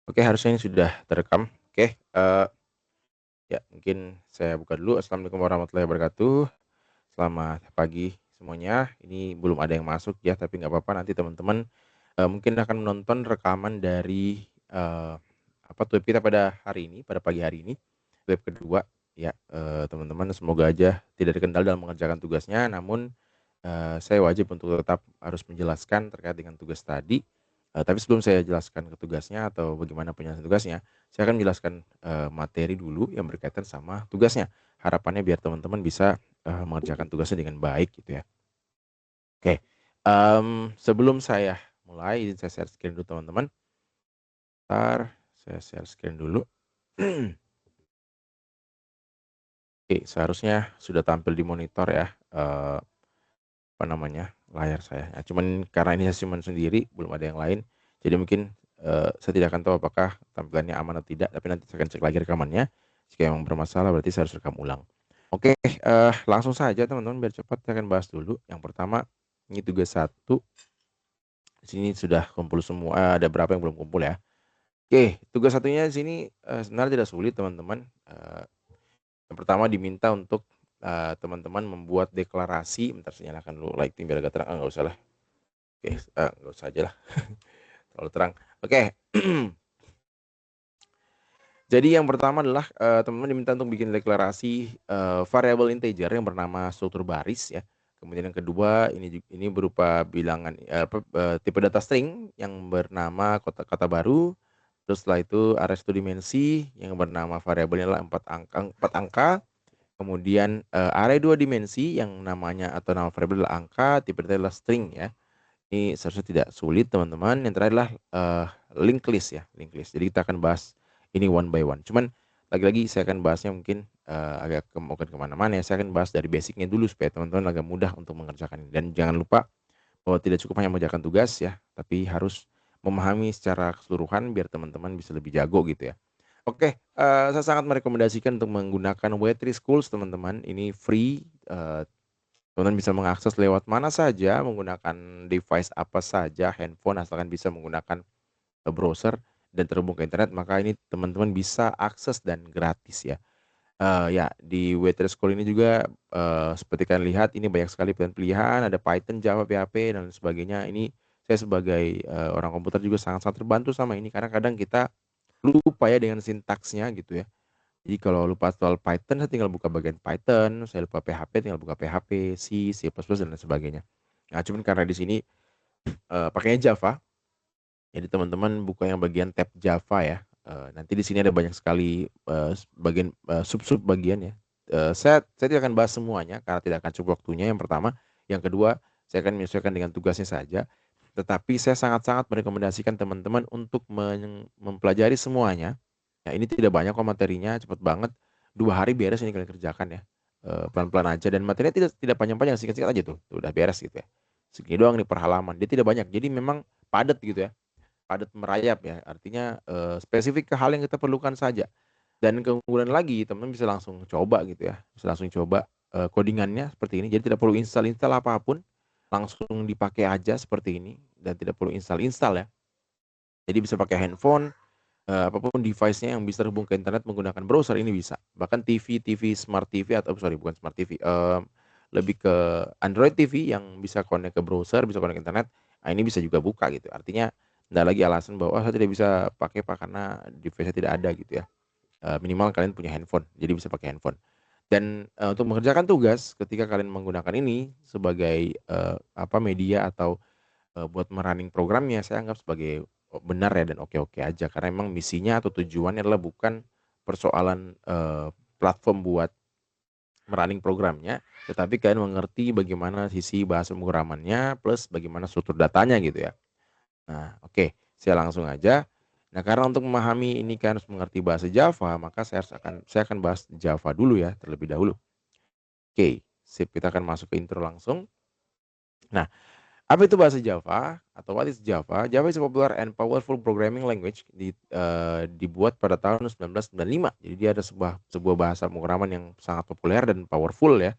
Oke, harusnya ini sudah terekam. Oke, ya mungkin saya buka dulu. Assalamualaikum warahmatullahi wabarakatuh. Selamat pagi semuanya. Ini belum ada yang masuk ya, tapi nggak apa-apa nanti teman-teman, mungkin akan menonton rekaman dari, web kita pada hari ini, pada pagi hari ini, web kedua ya, teman-teman semoga aja tidak terkendala dalam mengerjakan tugasnya, namun, saya wajib untuk tetap harus menjelaskan terkait dengan tugas tadi. Tapi sebelum saya jelaskan ke tugasnya atau bagaimana penyelesaian tugasnya, saya akan menjelaskan, materi dulu yang berkaitan sama tugasnya. Harapannya biar teman-teman bisa, mengerjakan tugasnya dengan baik gitu ya. Oke, sebelum saya mulai izin saya share screen dulu teman-teman. Bentar, saya share screen dulu. Oke, seharusnya sudah tampil di monitor ya, layar saya. Nah, cuman karena ini saya simpan sendiri, belum ada yang lain, jadi mungkin, saya tidak akan tahu apakah tampilannya aman atau tidak, tapi nanti saya akan cek lagi rekamannya. Jika memang bermasalah berarti saya harus rekam ulang. Oke, langsung saja teman-teman biar cepat saya akan bahas dulu. Yang pertama, ini tugas 1, di sini sudah kumpul semua, ada berapa yang belum kumpul ya. Oke, tugas satunya di sini, sebenarnya tidak sulit teman-teman. Yang pertama diminta untuk, teman-teman membuat deklarasi. Bentar saya nyalakan dulu lighting biar agak terang, nggak usah lah. Oke, nggak usah aja lah, terlalu terang. Oke. Jadi yang pertama adalah, teman-teman diminta untuk bikin deklarasi, variabel integer yang bernama struktur baris ya. Kemudian yang kedua ini berupa bilangan, tipe data string yang bernama kata baru. Terus setelah itu array 1 dimensi yang bernama variabelnya adalah 4 angka. Kemudian, array 2 dimensi yang namanya atau nama variabel adalah angka, tipe data adalah string ya. Ini seharusnya tidak sulit teman-teman. Yang terakhir adalah, linked list ya, linked list. Jadi kita akan bahas ini one by one. Cuman lagi-lagi saya akan bahasnya mungkin, agak bukan kemana-mana ya, saya akan bahas dari basic-nya dulu supaya teman-teman agak mudah untuk mengerjakan ini. Dan jangan lupa bahwa tidak cukup hanya mengerjakan tugas ya, tapi harus memahami secara keseluruhan biar teman-teman bisa lebih jago gitu ya. Oke, saya sangat merekomendasikan untuk menggunakan W3 Schools teman-teman. Ini free, teman-teman bisa mengakses lewat mana saja, menggunakan device apa saja, handphone asalkan bisa menggunakan, browser dan terhubung ke internet, maka ini teman-teman bisa akses dan gratis ya. Ya di W3 School ini juga, seperti kalian lihat ini banyak sekali pilihan-pilihan, ada Python, Java, PHP dan lain sebagainya. Ini saya sebagai, orang komputer juga sangat-sangat terbantu sama ini karena kadang kita lupa ya dengan sintaksnya gitu ya. Jadi kalau lupa soal Python, saya tinggal buka bagian Python, saya lupa PHP, tinggal buka PHP, C++, dan lain sebagainya. Nah, cuman karena di sini, pakainya Java, jadi teman-teman buka yang bagian tab Java ya. Nanti di sini ada banyak sekali, bagian, sub-sub bagian ya. Saya tidak akan bahas semuanya karena tidak akan cukup waktunya, yang pertama. Yang kedua, saya akan menyesuaikan dengan tugasnya saja. Tetapi saya sangat-sangat merekomendasikan teman-teman untuk mempelajari semuanya. Ya ini tidak banyak kok materinya, cepet banget, 2 hari beres ini kalian kerjakan ya, pelan-pelan aja dan materinya tidak panjang-panjang, singkat-singkat aja tuh udah beres gitu ya. Segini doang nih per halaman, dia tidak banyak, jadi memang padat gitu ya, padat merayap ya, artinya, spesifik ke hal yang kita perlukan saja. Dan keunggulan lagi teman-teman bisa langsung coba gitu ya, bisa langsung coba, coding-annya seperti ini, jadi tidak perlu install-install apapun, langsung dipakai aja seperti ini dan tidak perlu install-install ya. Jadi bisa pakai handphone, apapun device-nya yang bisa terhubung ke internet menggunakan browser ini bisa. Bahkan TV smart TV atau sorry bukan smart TV, lebih ke Android TV yang bisa connect ke browser, bisa connect ke internet, nah ini bisa juga buka gitu. Artinya nggak lagi alasan bahwa, "Oh saya tidak bisa pakai Pak karena device-nya tidak ada," gitu ya. Minimal kalian punya handphone, jadi bisa pakai handphone. Dan, untuk mengerjakan tugas ketika kalian menggunakan ini sebagai, media atau buat programnya saya anggap sebagai, benar ya dan oke-oke aja karena memang misinya atau tujuannya adalah bukan persoalan, platform buat programnya, tetapi kalian mengerti bagaimana sisi bahasa pemrogramannya plus bagaimana struktur datanya gitu ya. Nah oke, saya langsung aja. Nah karena untuk memahami ini kan harus mengerti bahasa Java, maka saya akan bahas Java dulu ya terlebih dahulu. Oke, sip kita akan masuk ke intro langsung. Nah, apa itu bahasa Java atau what is Java? Java is a popular and powerful programming language dibuat pada tahun 1995. Jadi dia ada sebuah bahasa pemrograman yang sangat populer dan powerful ya,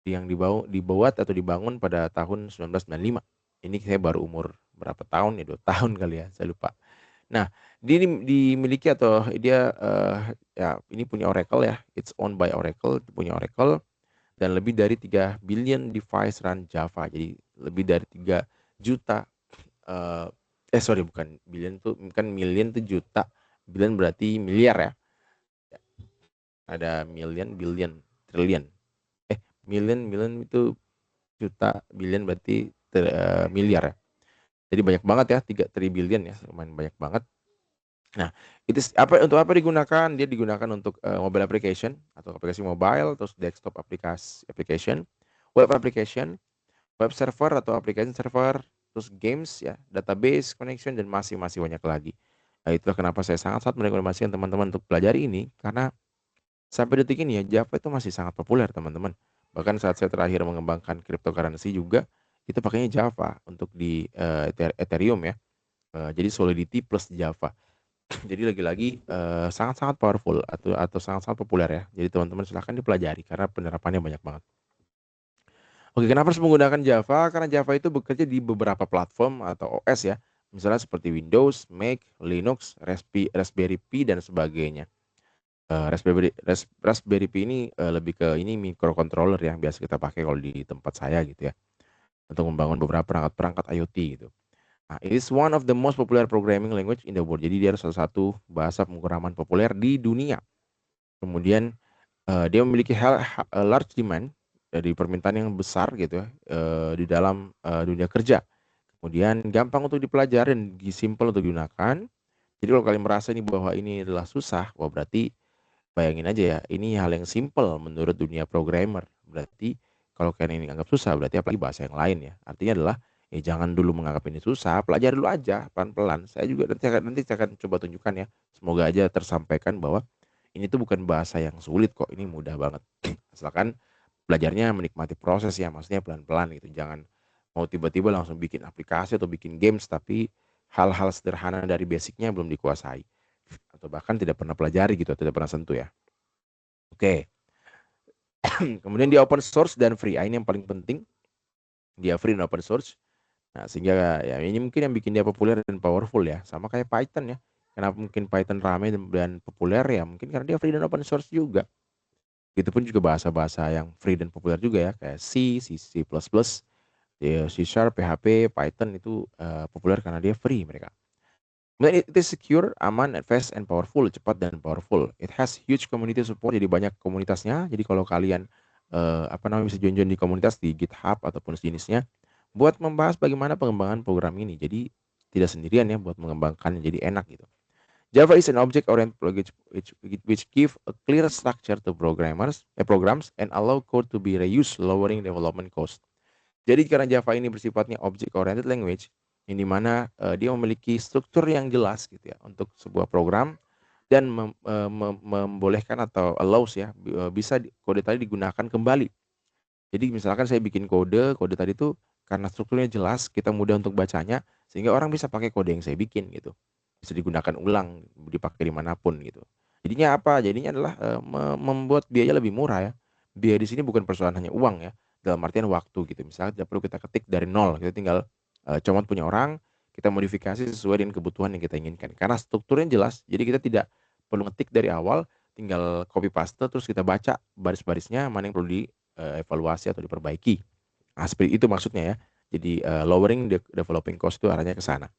yang dibuat atau dibangun pada tahun 1995. Ini saya baru umur berapa tahun ya, 2 tahun kali ya, saya lupa. Nah, dimiliki atau dia, ya ini punya Oracle ya, it's owned by Oracle, punya Oracle dan lebih dari 3 billion device run Java. Jadi lebih dari 3 juta, eee, sorry bukan billion tuh kan million tuh juta, billion berarti miliar ya. Ada million, billion, trillion. Million million itu juta, billion berarti miliar ya. Jadi banyak banget ya, 3 billion ya, lumayan banyak banget. Nah, untuk apa digunakan? Dia digunakan untuk, mobile application atau aplikasi mobile, terus desktop application, web application, web server atau application server, terus games ya, database connection dan masih banyak lagi. Nah, itulah kenapa saya sangat-sangat merekomendasikan teman-teman untuk pelajari ini, karena sampai detik ini ya Java itu masih sangat populer teman-teman. Bahkan saat saya terakhir mengembangkan cryptocurrency juga, itu pakainya Java untuk di, Ethereum ya, jadi Solidity plus Java. Jadi lagi-lagi, sangat-sangat powerful atau sangat-sangat populer ya. Jadi teman-teman silahkan dipelajari karena penerapannya banyak banget. Oke, kenapa harus menggunakan Java? Karena Java itu bekerja di beberapa platform atau OS ya. Misalnya seperti Windows, Mac, Linux, Raspberry Pi dan sebagainya. Raspberry Pi ini, lebih ke ini microcontroller yang biasa kita pakai kalau di tempat saya gitu ya, untuk membangun beberapa perangkat-perangkat IoT gitu. Nah, it is one of the most popular programming language in the world. Jadi dia salah satu bahasa pemrograman populer di dunia. Kemudian, dia memiliki large demand dari permintaan yang besar gitu ya, di dalam, dunia kerja. Kemudian gampang untuk dipelajari dan simpel untuk digunakan. Jadi kalau kalian merasa ini bahwa ini adalah susah, wah berarti bayangin aja ya, ini hal yang simpel menurut dunia programmer. Berarti kalau kalian ini anggap susah, berarti apalagi bahasa yang lain ya. Artinya adalah, ya jangan dulu menganggap ini susah, pelajari dulu aja pelan-pelan. Saya juga nanti saya akan coba tunjukkan ya. Semoga aja tersampaikan bahwa ini tuh bukan bahasa yang sulit kok, ini mudah banget. Asalkan belajarnya menikmati proses ya, maksudnya pelan-pelan gitu. Jangan mau tiba-tiba langsung bikin aplikasi atau bikin games, tapi hal-hal sederhana dari basicnya belum dikuasai. Atau bahkan tidak pernah pelajari gitu, tidak pernah sentuh ya. Oke, kemudian dia open source dan free. Ini yang paling penting, dia free dan open source. Nah, sehingga ya ini mungkin yang bikin dia populer dan powerful ya. Sama kayak Python ya. Kenapa mungkin Python ramai dan populer ya? Mungkin karena dia free dan open source juga. Begitupun juga bahasa-bahasa yang free dan populer juga ya, kayak C++, ya, C Sharp, PHP, Python itu populer karena dia free mereka. Kemudian it is secure, aman, fast, and powerful, cepat dan powerful. It has huge community support, jadi banyak komunitasnya. Jadi kalau kalian bisa join-join di komunitas di GitHub ataupun sejenisnya, buat membahas bagaimana pengembangan program ini. Jadi tidak sendirian ya buat mengembangkannya, jadi enak gitu. Java is an object-oriented language which give a clear structure to programs and allow code to be reused, lowering development cost. Jadi karena Java ini bersifatnya object-oriented language, yang di mana, dia memiliki struktur yang jelas gitu ya untuk sebuah program dan membolehkan atau allows ya, bisa kode tadi digunakan kembali. Jadi misalkan saya bikin kode tadi tuh karena strukturnya jelas, kita mudah untuk bacanya, sehingga orang bisa pakai kode yang saya bikin gitu. Bisa digunakan ulang, dipakai dimanapun gitu. Jadinya apa? Jadinya adalah, membuat biaya lebih murah ya. Biaya di sini bukan persoalan hanya uang ya, dalam artian waktu gitu. Misalnya tidak perlu kita ketik dari nol, kita tinggal, comot punya orang, kita modifikasi sesuai dengan kebutuhan yang kita inginkan. Karena strukturnya jelas, jadi kita tidak perlu ngetik dari awal, tinggal copy paste terus kita baca baris-barisnya mana yang perlu evaluasi atau diperbaiki. Nah, seperti itu maksudnya ya. Jadi, lowering the developing cost itu arahnya ke sana.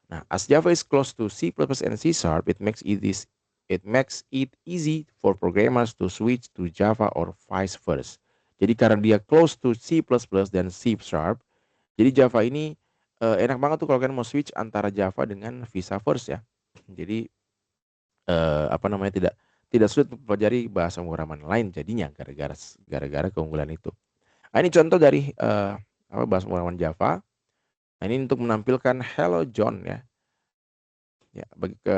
Nah, as Java is close to C++ and C Sharp, it easy for programmers to switch to Java or vice versa. Jadi karena dia close to C++ dan C Sharp, jadi Java ini, enak banget tuh kalau kalian mau switch antara Java dengan vice versa ya. Jadi, tidak tidak sulit untuk mempelajari bahasa pemrograman lain jadinya gara-gara keunggulan itu. Nah, ini contoh dari, bahasa pemrograman Java. Nah, ini untuk menampilkan hello John ya. Ya,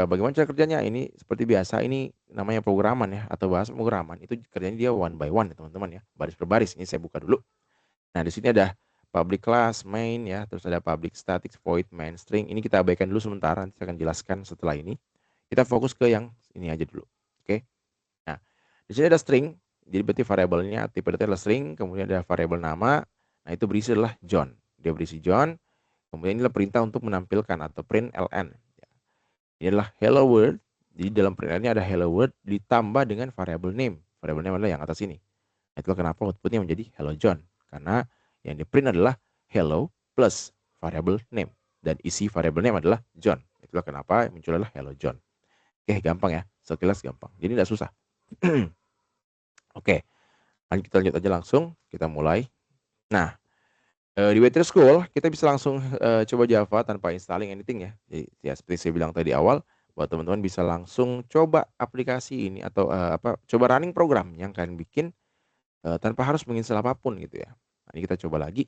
bagaimana cara kerjanya? Ini seperti biasa, ini namanya programan ya atau bahasa pemrograman. Itu kerjanya dia one by one ya teman-teman ya, baris per baris. Ini saya buka dulu. Nah, di sini ada public class, main ya, terus ada public static, void, main, string. Ini kita abaikan dulu sementara, nanti saya akan jelaskan setelah ini. Kita fokus ke yang ini aja dulu. Oke. Nah, di sini ada string, jadi berarti variabelnya tipe data adalah string, kemudian ada variabel nama. Nah, itu berisi adalah John. Dia berisi John. Kemudian inilah perintah untuk menampilkan atau print ln. Ini adalah hello world. Jadi dalam printannya ada hello world ditambah dengan variable name. Variable name adalah yang atas ini. Itulah kenapa outputnya menjadi hello John. Karena yang di print adalah hello plus variable name. Dan isi variable name adalah John. Itulah kenapa muncul adalah hello John. Oke, gampang ya. Sekilas gampang. Jadi tidak susah. Oke, kita lanjut aja langsung. Kita mulai. Nah, di Waitress School kita bisa langsung coba Java tanpa installing anything ya. Jadi ya seperti saya bilang tadi awal, buat teman-teman bisa langsung coba aplikasi ini atau coba running program yang kalian bikin tanpa harus menginstal apapun gitu ya. Nah, ini kita coba lagi.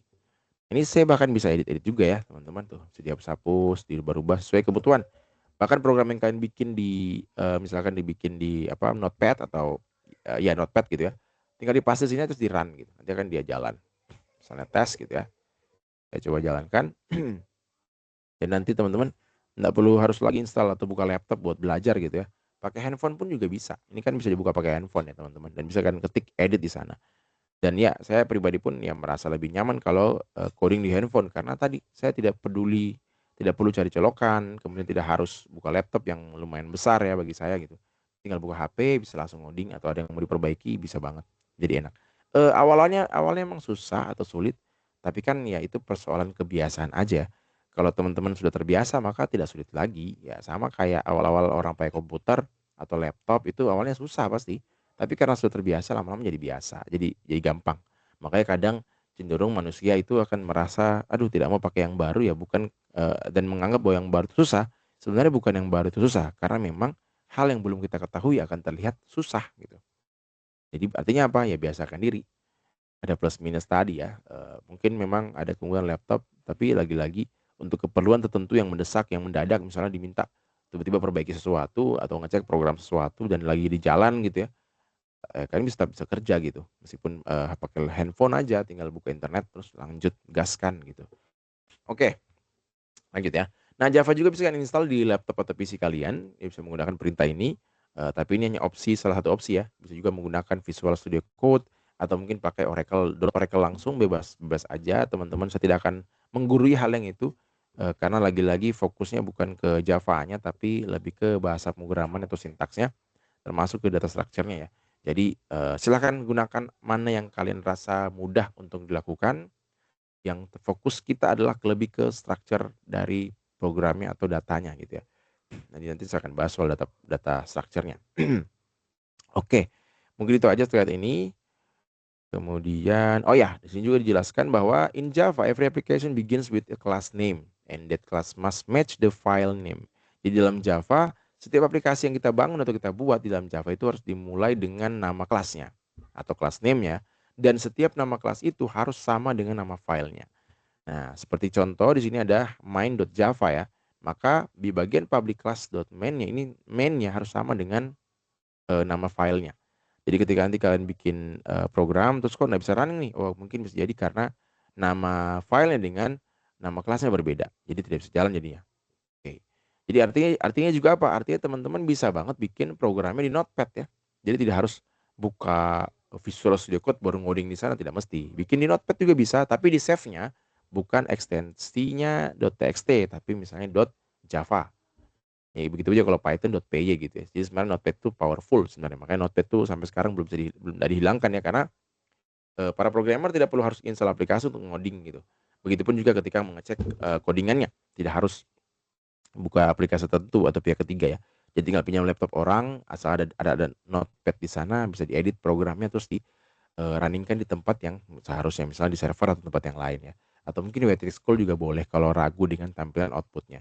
Ini saya bahkan bisa edit-edit juga ya teman-teman tuh. Bisa dihapus-hapus, dirubah-rubah sesuai kebutuhan. Bahkan program yang kalian bikin di misalkan dibikin di Notepad atau ya Notepad gitu ya. Tinggal dipaste sini terus di run gitu. Nanti akan dia jalan. Misalnya tes gitu ya. Saya coba jalankan. Dan nanti teman-teman nggak perlu harus lagi install atau buka laptop buat belajar gitu ya. Pakai handphone pun juga bisa. Ini kan bisa dibuka pakai handphone ya teman-teman. Dan bisa kan ketik edit di sana. Dan ya saya pribadi pun ya merasa lebih nyaman kalau coding di handphone. Karena tadi saya tidak peduli, tidak perlu cari colokan. Kemudian tidak harus buka laptop yang lumayan besar ya bagi saya gitu. Tinggal buka HP bisa langsung ngoding atau ada yang mau diperbaiki bisa banget. Jadi enak. Awalnya emang susah atau sulit. Tapi kan ya itu persoalan kebiasaan aja. Kalau teman-teman sudah terbiasa maka tidak sulit lagi. Ya sama kayak awal-awal orang pakai komputer atau laptop itu awalnya susah pasti. Tapi karena sudah terbiasa lama-lama jadi biasa. Jadi gampang. Makanya kadang cenderung manusia itu akan merasa aduh tidak mau pakai yang baru ya bukan dan menganggap bahwa yang baru itu susah. Sebenarnya bukan yang baru itu susah karena memang hal yang belum kita ketahui akan terlihat susah gitu. Jadi artinya apa? Ya biasakan diri. Ada plus minus tadi ya. Mungkin memang ada keunggulan laptop, tapi lagi-lagi untuk keperluan tertentu yang mendesak, yang mendadak, misalnya diminta tiba-tiba perbaiki sesuatu atau ngecek program sesuatu dan lagi di jalan gitu ya, kalian bisa bisa kerja gitu. Meskipun pakai handphone aja, tinggal buka internet terus lanjut gaskan gitu. Oke, lanjut ya. Nah, Java juga bisa kalian install di laptop atau PC kalian, ya bisa menggunakan perintah ini. Tapi ini hanya opsi, salah satu opsi ya. Bisa juga menggunakan Visual Studio Code atau mungkin pakai Oracle langsung, bebas bebas aja teman-teman. Saya tidak akan menggurui hal yang itu karena lagi-lagi fokusnya bukan ke Java-nya tapi lebih ke bahasa pemrograman atau sintaksnya termasuk ke data structure-nya ya. Jadi silakan gunakan mana yang kalian rasa mudah untuk dilakukan. Yang fokus kita adalah lebih ke structure dari programnya atau datanya gitu ya. Nanti saya akan bahas soal data structure-nya. Oke, mungkin itu aja terkait ini. Kemudian, oh ya, di sini juga dijelaskan bahwa in Java every application begins with a class name and that class must match the file name. Di dalam Java, setiap aplikasi yang kita bangun atau kita buat di dalam Java itu harus dimulai dengan nama kelasnya atau class name-nya dan setiap nama kelas itu harus sama dengan nama filenya. Nah, seperti contoh di sini ada main.java ya. Maka di bagian public class.main-nya ini main-nya harus sama dengan nama filenya. Jadi ketika nanti kalian bikin program terus kok nggak bisa running nih, oh mungkin bisa jadi karena nama filenya dengan nama kelasnya berbeda. Jadi tidak bisa jalan jadinya. Oke. Jadi artinya juga apa? Artinya teman-teman bisa banget bikin programnya di Notepad ya. Jadi tidak harus buka Visual Studio Code baru ngoding di sana, tidak mesti. Bikin di Notepad juga bisa, tapi di save-nya bukan ekstensinya .txt tapi misalnya .java. Ya begitu aja kalau Python.py gitu ya. Jadi sebenarnya Notepad itu powerful sebenarnya. Makanya Notepad tuh sampai sekarang belum dihilangkan ya karena para programmer tidak perlu harus install aplikasi untuk ngoding gitu. Begitupun juga ketika mengecek codingannya, tidak harus buka aplikasi tertentu atau pihak ketiga ya. Jadi tinggal pinjam laptop orang, asal ada Notepad di sana, bisa diedit programnya terus di runningkan di tempat yang seharusnya, misalnya di server atau tempat yang lain ya. Atau mungkin di Waitress School juga boleh kalau ragu dengan tampilan outputnya.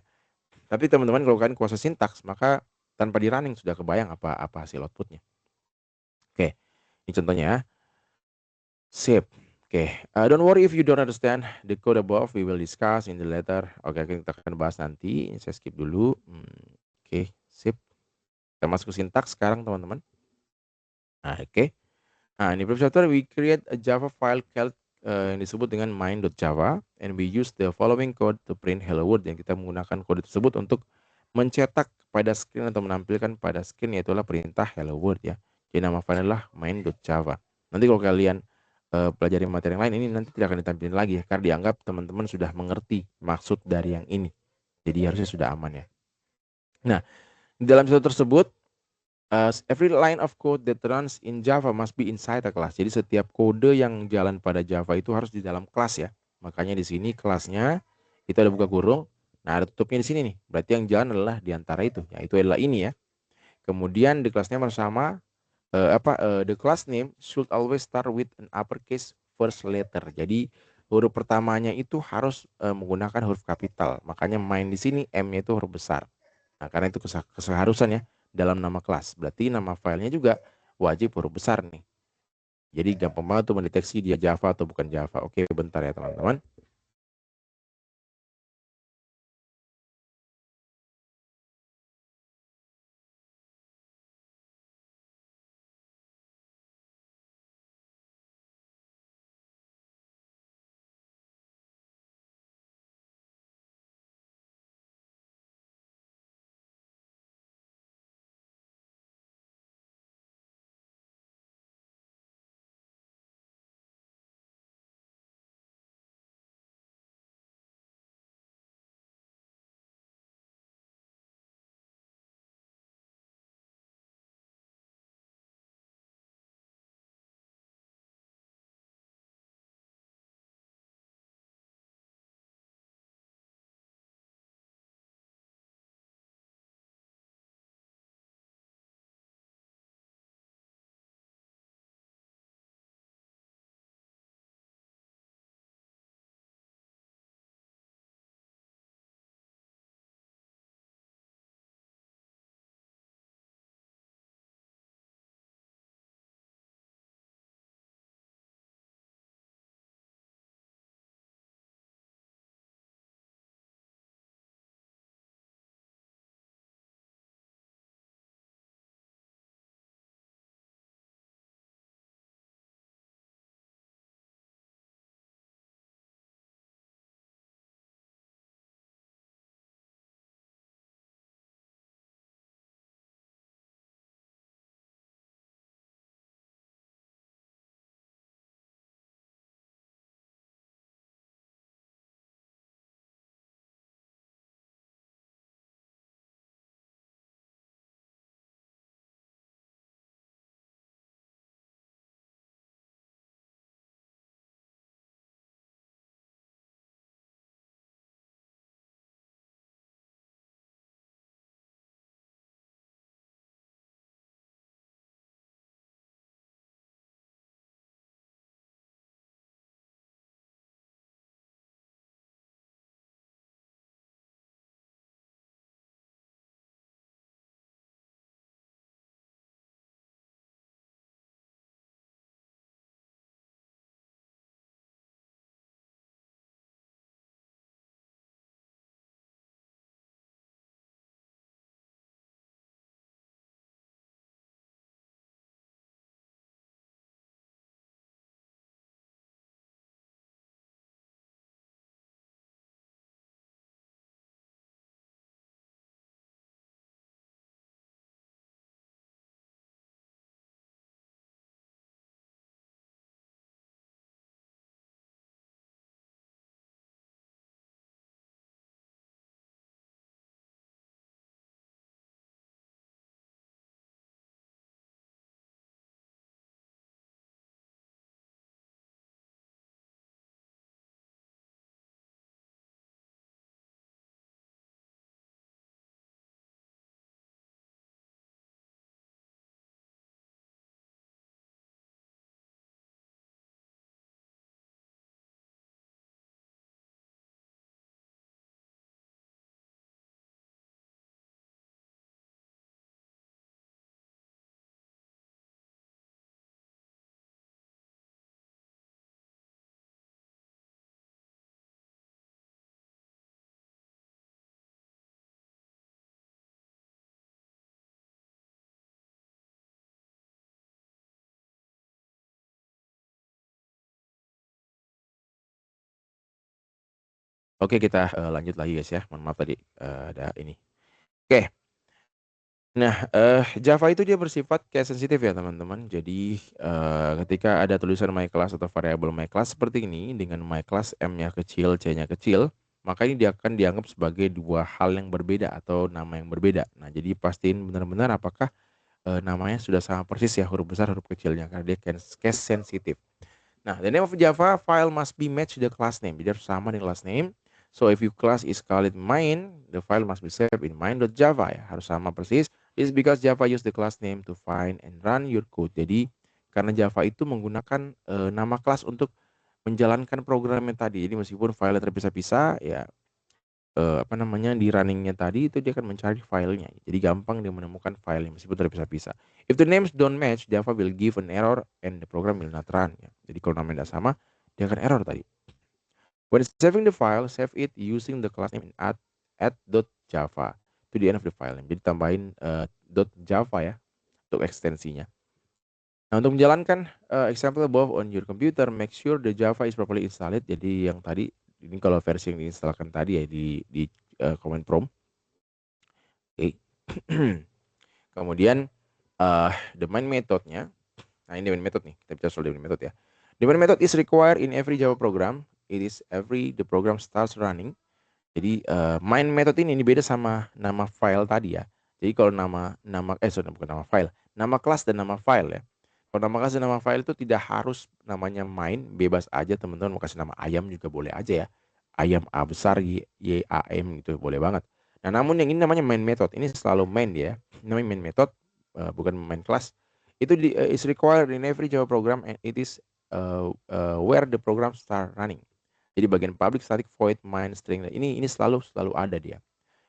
Tapi teman-teman kalau kalian kuasai sintaks, maka tanpa di running sudah kebayang apa hasil outputnya. Oke, ini contohnya ya. Sip. Oke, don't worry if you don't understand the code above, we will discuss in the later. Oke, kita akan bahas nanti. Saya skip dulu. Oke, sip. Kita masuk ke sintaks sekarang teman-teman. Nah, oke. Nah, ini previous chapter we create a Java file called yang disebut dengan main.java and we use the following code to print hello world, yang kita menggunakan kode tersebut untuk mencetak pada screen atau menampilkan pada screen yaitu perintah hello world ya. Jadi nama file adalah main.java. Nanti kalau kalian pelajari materi yang lain ini nanti tidak akan ditampilkan lagi ya, karena dianggap teman-teman sudah mengerti maksud dari yang ini. Jadi harusnya sudah aman ya. Nah, di dalam situ tersebut, every line of code that runs in Java must be inside a class. Jadi setiap kode yang jalan pada Java itu harus di dalam kelas ya. Makanya di sini kelasnya itu ada buka kurung. Nah, ada tutupnya di sini nih. Berarti yang jalan adalah di antara itu. Ya, itu adalah ini ya. Kemudian di kelasnya bersama the class name should always start with an uppercase first letter. Jadi huruf pertamanya itu harus menggunakan huruf kapital. Makanya main di sini M-nya itu huruf besar. Nah, karena itu keseharusan ya dalam nama kelas. Berarti nama filenya juga wajib huruf besar nih. Jadi gampang banget tuh mendeteksi dia Java atau bukan Java. Oke, bentar ya teman-teman. Oke, kita lanjut lagi guys ya. Mohon maaf tadi ada ini. Oke. Nah, Java itu dia bersifat case sensitif ya teman-teman. Jadi ketika ada tulisan my class atau variabel my class seperti ini dengan my class M-nya kecil, C-nya kecil, maka ini dia akan dianggap sebagai dua hal yang berbeda atau nama yang berbeda. Nah, jadi pastiin benar-benar apakah namanya sudah sama persis ya, huruf besar huruf kecilnya, karena dia case sensitive. Nah, the name of Java file must be matched the class name. Jadi harus sama dengan class name. So if your class is called main, the file must be saved in main.java ya, harus sama persis. This is because Java use the class name to find and run your code. Jadi karena Java itu menggunakan nama kelas untuk menjalankan programnya tadi. Jadi meskipun file terpisah-pisah ya, di runningnya tadi itu dia akan mencari filenya. Jadi gampang dia menemukan filenya meskipun terpisah-pisah. If the names don't match, Java will give an error and the program will not run. Ya. Jadi kalau namanya tidak sama, dia akan error tadi. When saving the file, save it using the class name add.java to the end of the file. Jadi tambahin .java ya untuk ekstensinya. Nah, untuk menjalankan example above on your computer, make sure the Java is properly installed. Jadi yang tadi ini kalau versi yang diinstalkan tadi ya di command prompt. Oke. Kemudian the main methodnya. Nah, ini main method nih. Kita bicara soal the main method ya. The main method is required in every Java program. It is every the program starts running. Jadi main method ini beda sama nama file tadi ya. Jadi kalau bukan nama file, nama kelas dan nama file ya. Kalau nama kelas dan nama file itu tidak harus namanya main, bebas aja teman-teman mau kasih nama ayam juga boleh aja ya. Ayam A besar YAM itu boleh banget. Nah, namun yang ini namanya main method. Ini selalu main dia. Namanya main method, bukan main kelas. Itu is required in every Java program and it is where the program start running. Jadi bagian public static void main string ini selalu ada dia.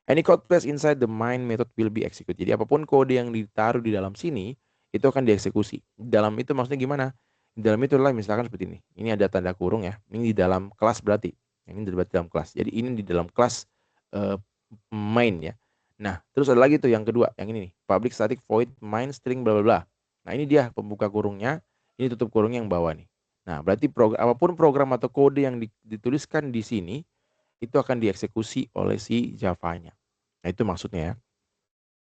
Any code placed inside the main method will be executed. Jadi apapun kode yang ditaruh di dalam sini itu akan dieksekusi. Di dalam itu maksudnya gimana? Di dalam itu adalah misalkan seperti ini. Ini ada tanda kurung ya. Ini di dalam kelas berarti. Ini berarti dalam kelas. Jadi ini di dalam kelas main ya. Nah, terus ada lagi tuh yang kedua, yang ini nih. Public static void main string bla bla bla. Nah, ini dia pembuka kurungnya, ini tutup kurungnya yang bawah nih. Nah, berarti apapun program atau kode yang dituliskan di sini itu akan dieksekusi oleh si Java-nya. Nah, itu maksudnya ya.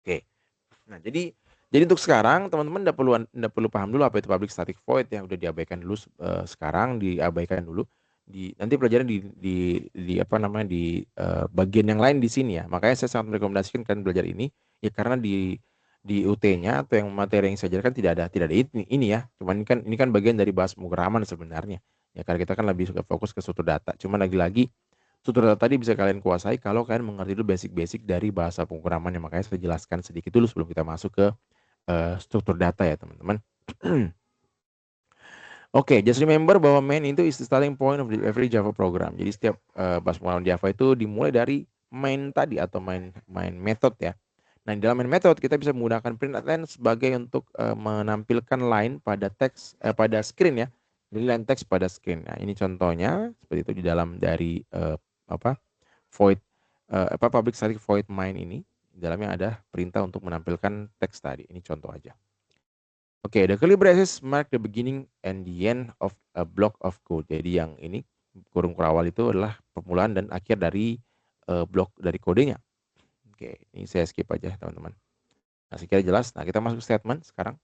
Oke. Nah, jadi untuk sekarang teman-teman enggak perlu paham dulu apa itu public static void yang udah diabaikan dulu sekarang diabaikan dulu. Nanti pelajaran di bagian yang lain di sini ya. Makanya saya sangat merekomendasikan kalian belajar ini ya karena di UT-nya atau yang materi yang saya ajarkan tidak ada ini ya. Cuman ini kan bagian dari bahas pemrograman sebenarnya. Ya karena kita kan lebih suka fokus ke struktur data. Cuman lagi-lagi struktur data tadi bisa kalian kuasai kalau kalian mengerti dulu basic-basic dari bahasa pemrograman. Makanya saya jelaskan sedikit dulu sebelum kita masuk ke struktur data ya teman-teman. Oke, just remember bahwa main itu is the starting point of every Java program. Jadi setiap bahasa pemrograman Java itu dimulai dari main tadi atau main method ya. Nah, di dalam main method kita bisa menggunakan print line sebagai untuk menampilkan line pada teks pada screen ya. Jadi line teks pada screen. Nah, ini contohnya seperti itu di dalam dari void public static void main ini. Di dalamnya ada perintah untuk menampilkan teks tadi. Ini contoh aja. Oke, the curly braces mark the beginning and the end of a block of code. Jadi yang ini kurung awal itu adalah permulaan dan akhir dari blok dari kodenya. Oke, ini saya skip aja teman-teman. Nah, sekiranya jelas. Nah, kita masuk statement sekarang.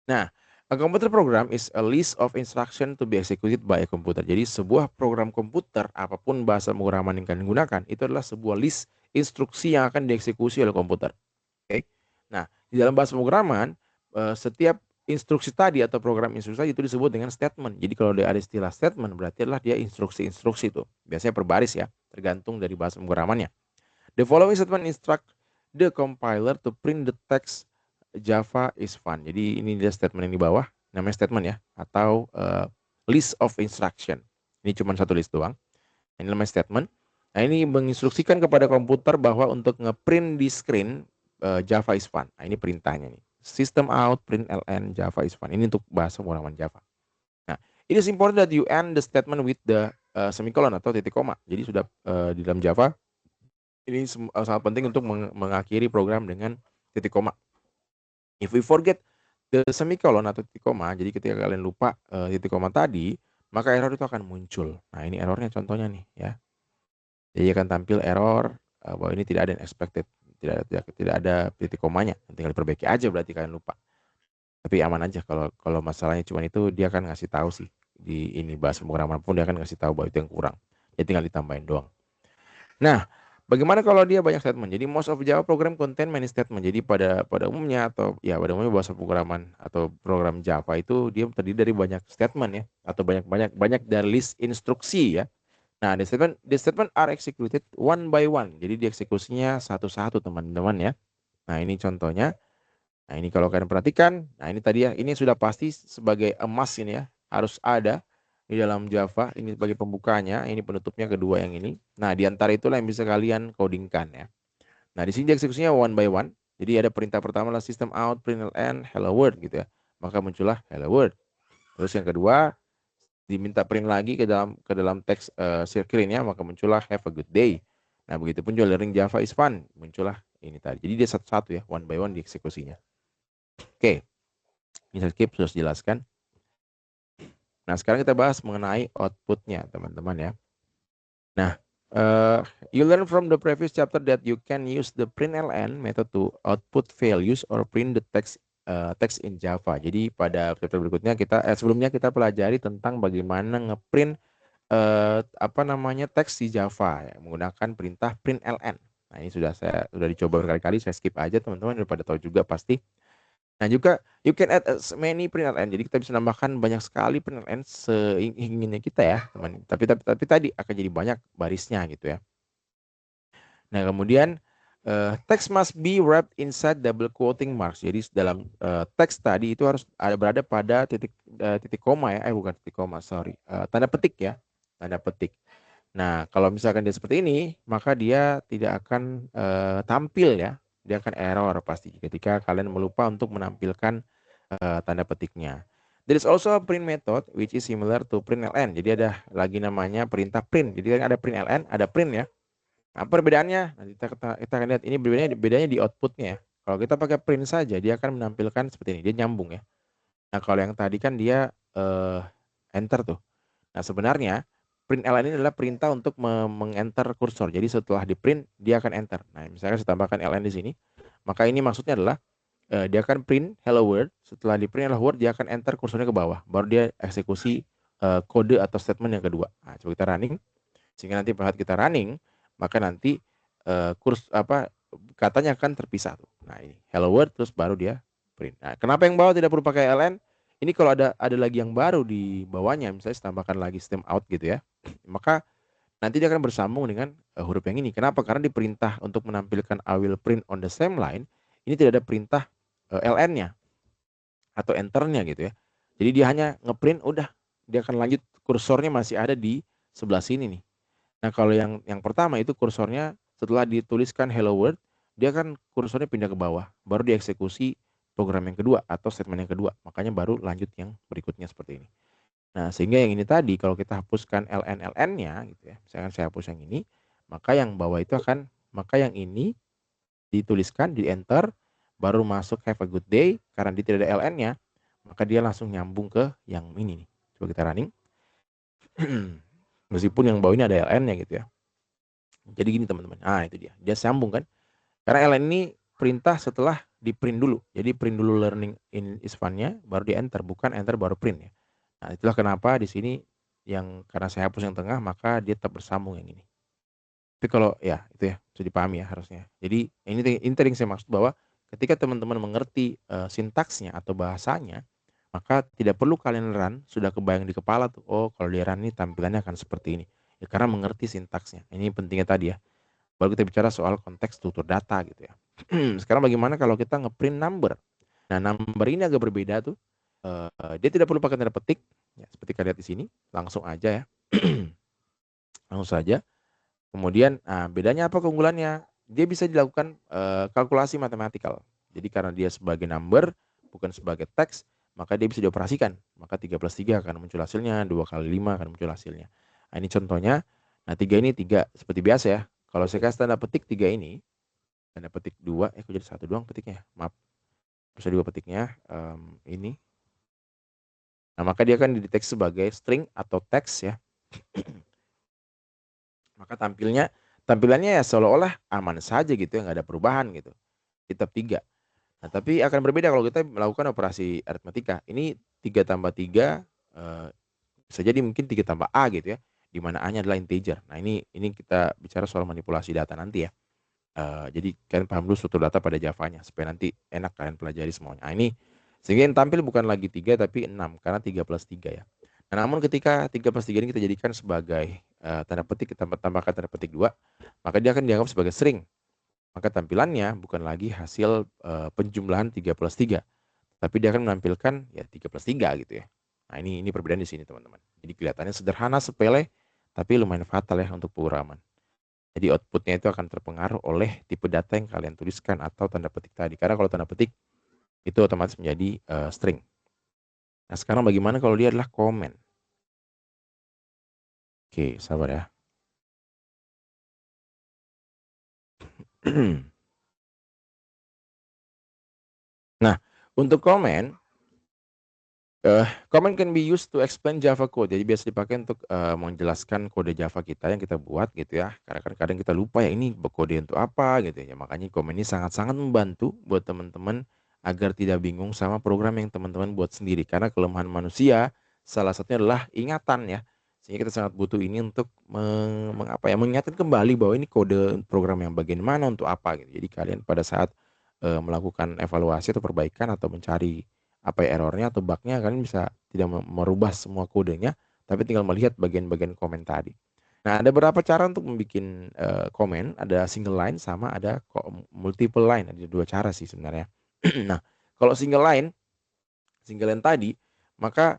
Nah, a computer program is a list of instruction to be executed by a computer. Jadi sebuah program komputer, apapun bahasa pemrograman yang kalian gunakan, itu adalah sebuah list instruksi yang akan dieksekusi oleh komputer. Oke. Nah, di dalam bahasa pemrograman, setiap instruksi tadi atau program instruksi itu disebut dengan statement. Jadi kalau ada istilah statement berarti adalah dia instruksi-instruksi itu. Biasanya per baris ya, tergantung dari bahasa pemrogramannya. The following statement instruct the compiler to print the text Java is fun. Jadi ini dia statement yang di bawah, namanya statement ya, atau list of instruction. Ini cuma satu list doang. Ini namanya statement. Nah, ini menginstruksikan kepada komputer bahwa untuk ngeprint di screen Java is fun. Nah, ini perintahnya nih. System out print ln Java is fun. Ini untuk bahasa pemrograman Java. Nah, it is important that you end the statement with the semicolon atau titik koma. Jadi sudah di dalam Java ini sangat penting untuk mengakhiri program dengan titik koma. If we forget the semicolon atau titik koma, jadi ketika kalian lupa titik koma tadi, maka error itu akan muncul. Nah, ini errornya contohnya nih ya. Jadi akan tampil error bahwa ini tidak ada yang expected, tidak ada titik komanya. Tinggal diperbaiki aja berarti kalian lupa. Tapi aman aja kalau masalahnya cuma itu, dia akan ngasih tahu sih di ini bahasa pemrograman pun dia akan ngasih tahu bahwa itu yang kurang. Ya tinggal ditambahin doang. Nah, bagaimana kalau dia banyak statement? Jadi most of Java program contain many statement. Jadi pada umumnya atau ya pada umumnya bahasa pemrograman atau program Java itu dia terdiri dari banyak statement ya, atau banyak dari list instruksi ya. Nah, the statement are executed one by one. Jadi dieksekusinya satu-satu teman-teman ya. Nah, ini contohnya. Nah, ini kalau kalian perhatikan, nah ini tadi ya, ini sudah pasti sebagai emas ini ya, harus ada di dalam Java. Ini sebagai pembukanya, ini penutupnya kedua yang ini. Nah, di antara itulah yang bisa kalian codingkan ya. Nah, di sini dieksekusinya one by one. Jadi ada perintah pertama adalah system out, println, hello world gitu ya. Maka muncullah hello world. Terus yang kedua diminta print lagi ke dalam teks screen-nya, maka muncullah have a good day. Nah, begitu pun juga learning Java is fun, muncullah ini tadi. Jadi dia satu-satu ya, one by one dieksekusinya. Oke, ini saya skip, sudah dijelaskan. Nah, sekarang kita bahas mengenai outputnya, teman-teman ya. Nah, you learn from the previous chapter that you can use the println method to output values or print the text in Java. Jadi pada chapter berikutnya sebelumnya kita pelajari tentang bagaimana ngeprint teks di Java ya, menggunakan perintah println. Nah, ini sudah dicoba berkali-kali, saya skip aja teman-teman daripada tahu juga pasti. Nah, juga you can add as many println. Jadi kita bisa nambahkan banyak sekali println seinginnya kita ya, teman. Tapi tadi akan jadi banyak barisnya gitu ya. Nah, kemudian text must be wrapped inside double quoting marks. Jadi dalam teks tadi itu harus berada pada titik koma ya. Bukan titik koma, sorry. Tanda petik ya. Tanda petik. Nah, kalau misalkan dia seperti ini, maka dia tidak akan tampil ya. Dia akan error pasti ketika kalian melupa untuk menampilkan tanda petiknya. There is also a print method which is similar to println. Jadi ada lagi namanya perintah print. Jadi kan ada println, ada print ya. Apa perbedaannya? Nanti kita akan lihat ini bedanya di outputnya ya. Kalau kita pakai print saja, dia akan menampilkan seperti ini. Dia nyambung ya. Nah, kalau yang tadi kan dia enter tuh. Nah, sebenarnya println ini adalah perintah untuk mengenter kursor. Jadi setelah di print dia akan enter. Nah, misalkan saya tambahkan ln di sini, maka ini maksudnya adalah dia akan print hello world. Setelah di print hello world dia akan enter kursornya ke bawah. Baru dia eksekusi kode atau statement yang kedua. Nah, coba kita running. Sehingga nanti pada saat kita running, maka nanti katanya akan terpisah tuh. Nah, ini hello world terus baru dia print. Nah, kenapa yang bawah tidak perlu pakai ln? Ini kalau ada lagi yang baru di bawahnya, misalnya tambahkan lagi system out gitu ya, maka nanti dia akan bersambung dengan huruf yang ini. Kenapa? Karena di perintah untuk menampilkan I will print on the same line, ini tidak ada perintah ln-nya atau enter-nya gitu ya. Jadi dia hanya ngeprint, udah dia akan lanjut, kursornya masih ada di sebelah sini nih. Nah, kalau yang pertama itu kursornya setelah dituliskan hello world, dia kan kursornya pindah ke bawah, baru dieksekusi program yang kedua atau statement yang kedua. Makanya baru lanjut yang berikutnya seperti ini. Nah, sehingga yang ini tadi kalau kita hapuskan ln-nya gitu ya. Misalkan saya hapus yang ini, maka yang bawah itu maka yang ini dituliskan, di enter, baru masuk have a good day, karena dia tidak ada ln-nya, maka dia langsung nyambung ke yang ini nih. Coba kita running. Meskipun yang bawah ini ada ln-nya gitu ya. Jadi gini teman-teman. Ah, itu dia. Dia sambung kan. Karena ln ini perintah setelah di print dulu. Jadi print dulu learning in is fun-nya, baru di enter, bukan enter baru print ya. Nah, itulah kenapa di sini karena saya hapus yang tengah, maka dia tetap bersambung yang ini. Tapi kalau ya itu ya bisa dipahami ya harusnya. Jadi ini tadi yang saya maksud bahwa ketika teman-teman mengerti sintaksnya atau bahasanya, maka tidak perlu kalian run, sudah kebayang di kepala tuh. Oh, kalau dia run ini tampilannya akan seperti ini. Ya, karena mengerti sintaksnya. Ini pentingnya tadi ya. Baru kita bicara soal konteks struktur data gitu ya. Sekarang bagaimana kalau kita ngeprint number? Nah, number ini agak berbeda tuh. Dia tidak perlu pakai tanda petik. Ya, seperti kalian lihat di sini, langsung aja ya. Langsung saja. Kemudian, bedanya apa keunggulannya? Dia bisa dilakukan kalkulasi matematikal. Jadi karena dia sebagai number, bukan sebagai teks, maka dia bisa dioperasikan. Maka 3 plus 3 akan muncul hasilnya, 2 kali 5 akan muncul hasilnya. Nah, ini contohnya. Nah, 3 ini 3 seperti biasa ya. Kalau saya kasih tanda petik 3 ini, tanda petik 2, kok jadi 1 doang petiknya? Maaf. Bisa 2 petiknya, ini. Nah, maka dia akan dideteksi sebagai string atau teks ya. Maka tampilannya ya seolah-olah aman saja gitu ya, nggak ada perubahan gitu. Tetap 3. Nah, tapi akan berbeda kalau kita melakukan operasi aritmatika. Ini 3 tambah 3, bisa jadi mungkin 3 tambah A gitu ya. di mana A-nya adalah integer. Nah, ini kita bicara soal manipulasi data nanti ya. Jadi kalian paham dulu struktur data pada Java-nya supaya nanti enak kalian pelajari semuanya. Nah, ini sehingga yang tampil bukan lagi 3 tapi 6 karena 3 plus 3 ya. Nah, namun ketika 3 plus 3 ini kita jadikan sebagai tanda petik, kita tambahkan tanda petik 2, maka dia akan dianggap sebagai string. Maka tampilannya bukan lagi hasil penjumlahan 3 plus 3, tapi dia akan menampilkan ya 3 plus 3 gitu ya. Nah, ini perbedaan di sini teman-teman. Jadi kelihatannya sederhana, sepele, tapi lumayan fatal ya untuk pemrograman. Jadi outputnya itu akan terpengaruh oleh tipe data yang kalian tuliskan atau tanda petik tadi. Karena kalau tanda petik itu otomatis menjadi string. Nah, sekarang bagaimana kalau dia adalah comment? Oke, sabar ya. Nah, untuk comment comment can be used to explain Java code. Jadi biasa dipakai untuk menjelaskan kode Java kita yang kita buat gitu ya. Karena kan kadang kita lupa ya ini kode untuk apa gitu ya. Makanya comment ini sangat-sangat membantu buat teman-teman agar tidak bingung sama program yang teman-teman buat sendiri. Karena kelemahan manusia salah satunya adalah ingatan ya. Sehingga kita sangat butuh ini untuk mengingatkan kembali bahwa ini kode program yang bagian mana untuk apa gitu. Jadi kalian pada saat melakukan evaluasi atau perbaikan atau mencari apa ya errornya atau bugnya, kalian bisa tidak merubah semua kodenya, tapi tinggal melihat bagian-bagian komen tadi. Nah, ada beberapa cara untuk membuat komen, ada single line sama ada multiple line, ada dua cara sih sebenarnya. Nah, kalau single line tadi, maka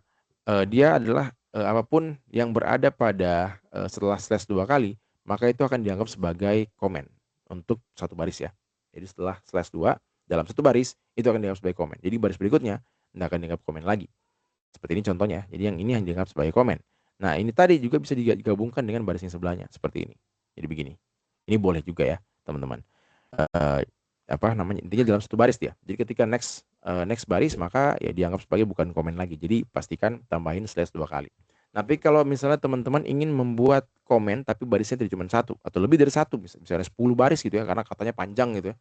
dia adalah apapun yang berada pada setelah slash 2 kali, maka itu akan dianggap sebagai komen untuk satu baris ya. Jadi setelah slash 2 dalam satu baris itu akan dianggap sebagai komen. Jadi baris berikutnya tidak akan dianggap komen lagi. Seperti ini contohnya. Jadi yang ini yang dianggap sebagai komen. Nah, ini tadi juga bisa digabungkan dengan baris yang sebelahnya seperti ini. Jadi begini. Ini boleh juga ya, teman-teman. Apa namanya? Intinya dalam satu baris dia. Jadi ketika next baris maka ya dianggap sebagai bukan komen lagi. Jadi pastikan tambahin slash 2 kali. Tapi kalau misalnya teman-teman ingin membuat komen tapi barisnya tidak cuma satu atau lebih dari satu, misalnya 10 baris gitu ya, karena katanya panjang gitu ya.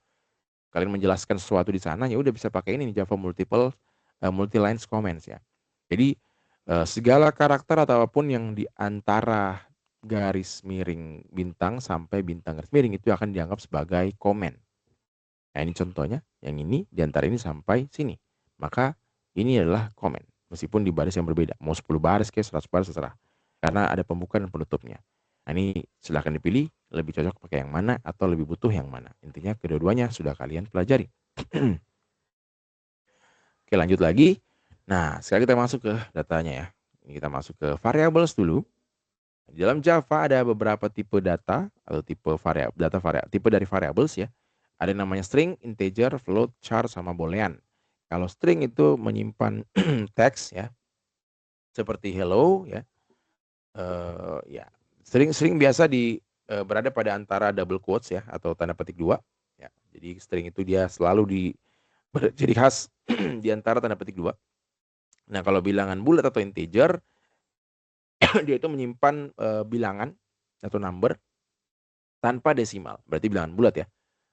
Kalian menjelaskan sesuatu di sana, ya udah bisa pakai ini Java multi lines comments ya. Jadi segala karakter atau apapun yang di antara garis miring bintang sampai bintang garis miring itu akan dianggap sebagai komen. Nah, ini contohnya, yang ini di antara ini sampai sini. Maka ini adalah komen, meskipun di baris yang berbeda. Mau 10 baris ke 100 baris terserah. Karena ada pembuka dan penutupnya. Nah, ini silahkan dipilih, lebih cocok pakai yang mana atau lebih butuh yang mana. Intinya kedua-duanya sudah kalian pelajari. Oke, lanjut lagi. Nah, sekarang kita masuk ke datanya ya. Ini kita masuk ke variables dulu. Di dalam Java ada beberapa tipe data atau tipe tipe dari variables ya. Ada yang namanya string, integer, float, char, sama boolean. Kalau string itu menyimpan teks ya, seperti hello ya. Ya, string biasa berada pada antara double quotes ya atau tanda petik 2 ya. Jadi string itu dia selalu ciri khas di antara tanda petik 2. Nah, kalau bilangan bulat atau integer dia itu menyimpan bilangan atau number tanpa desimal. Berarti bilangan bulat ya.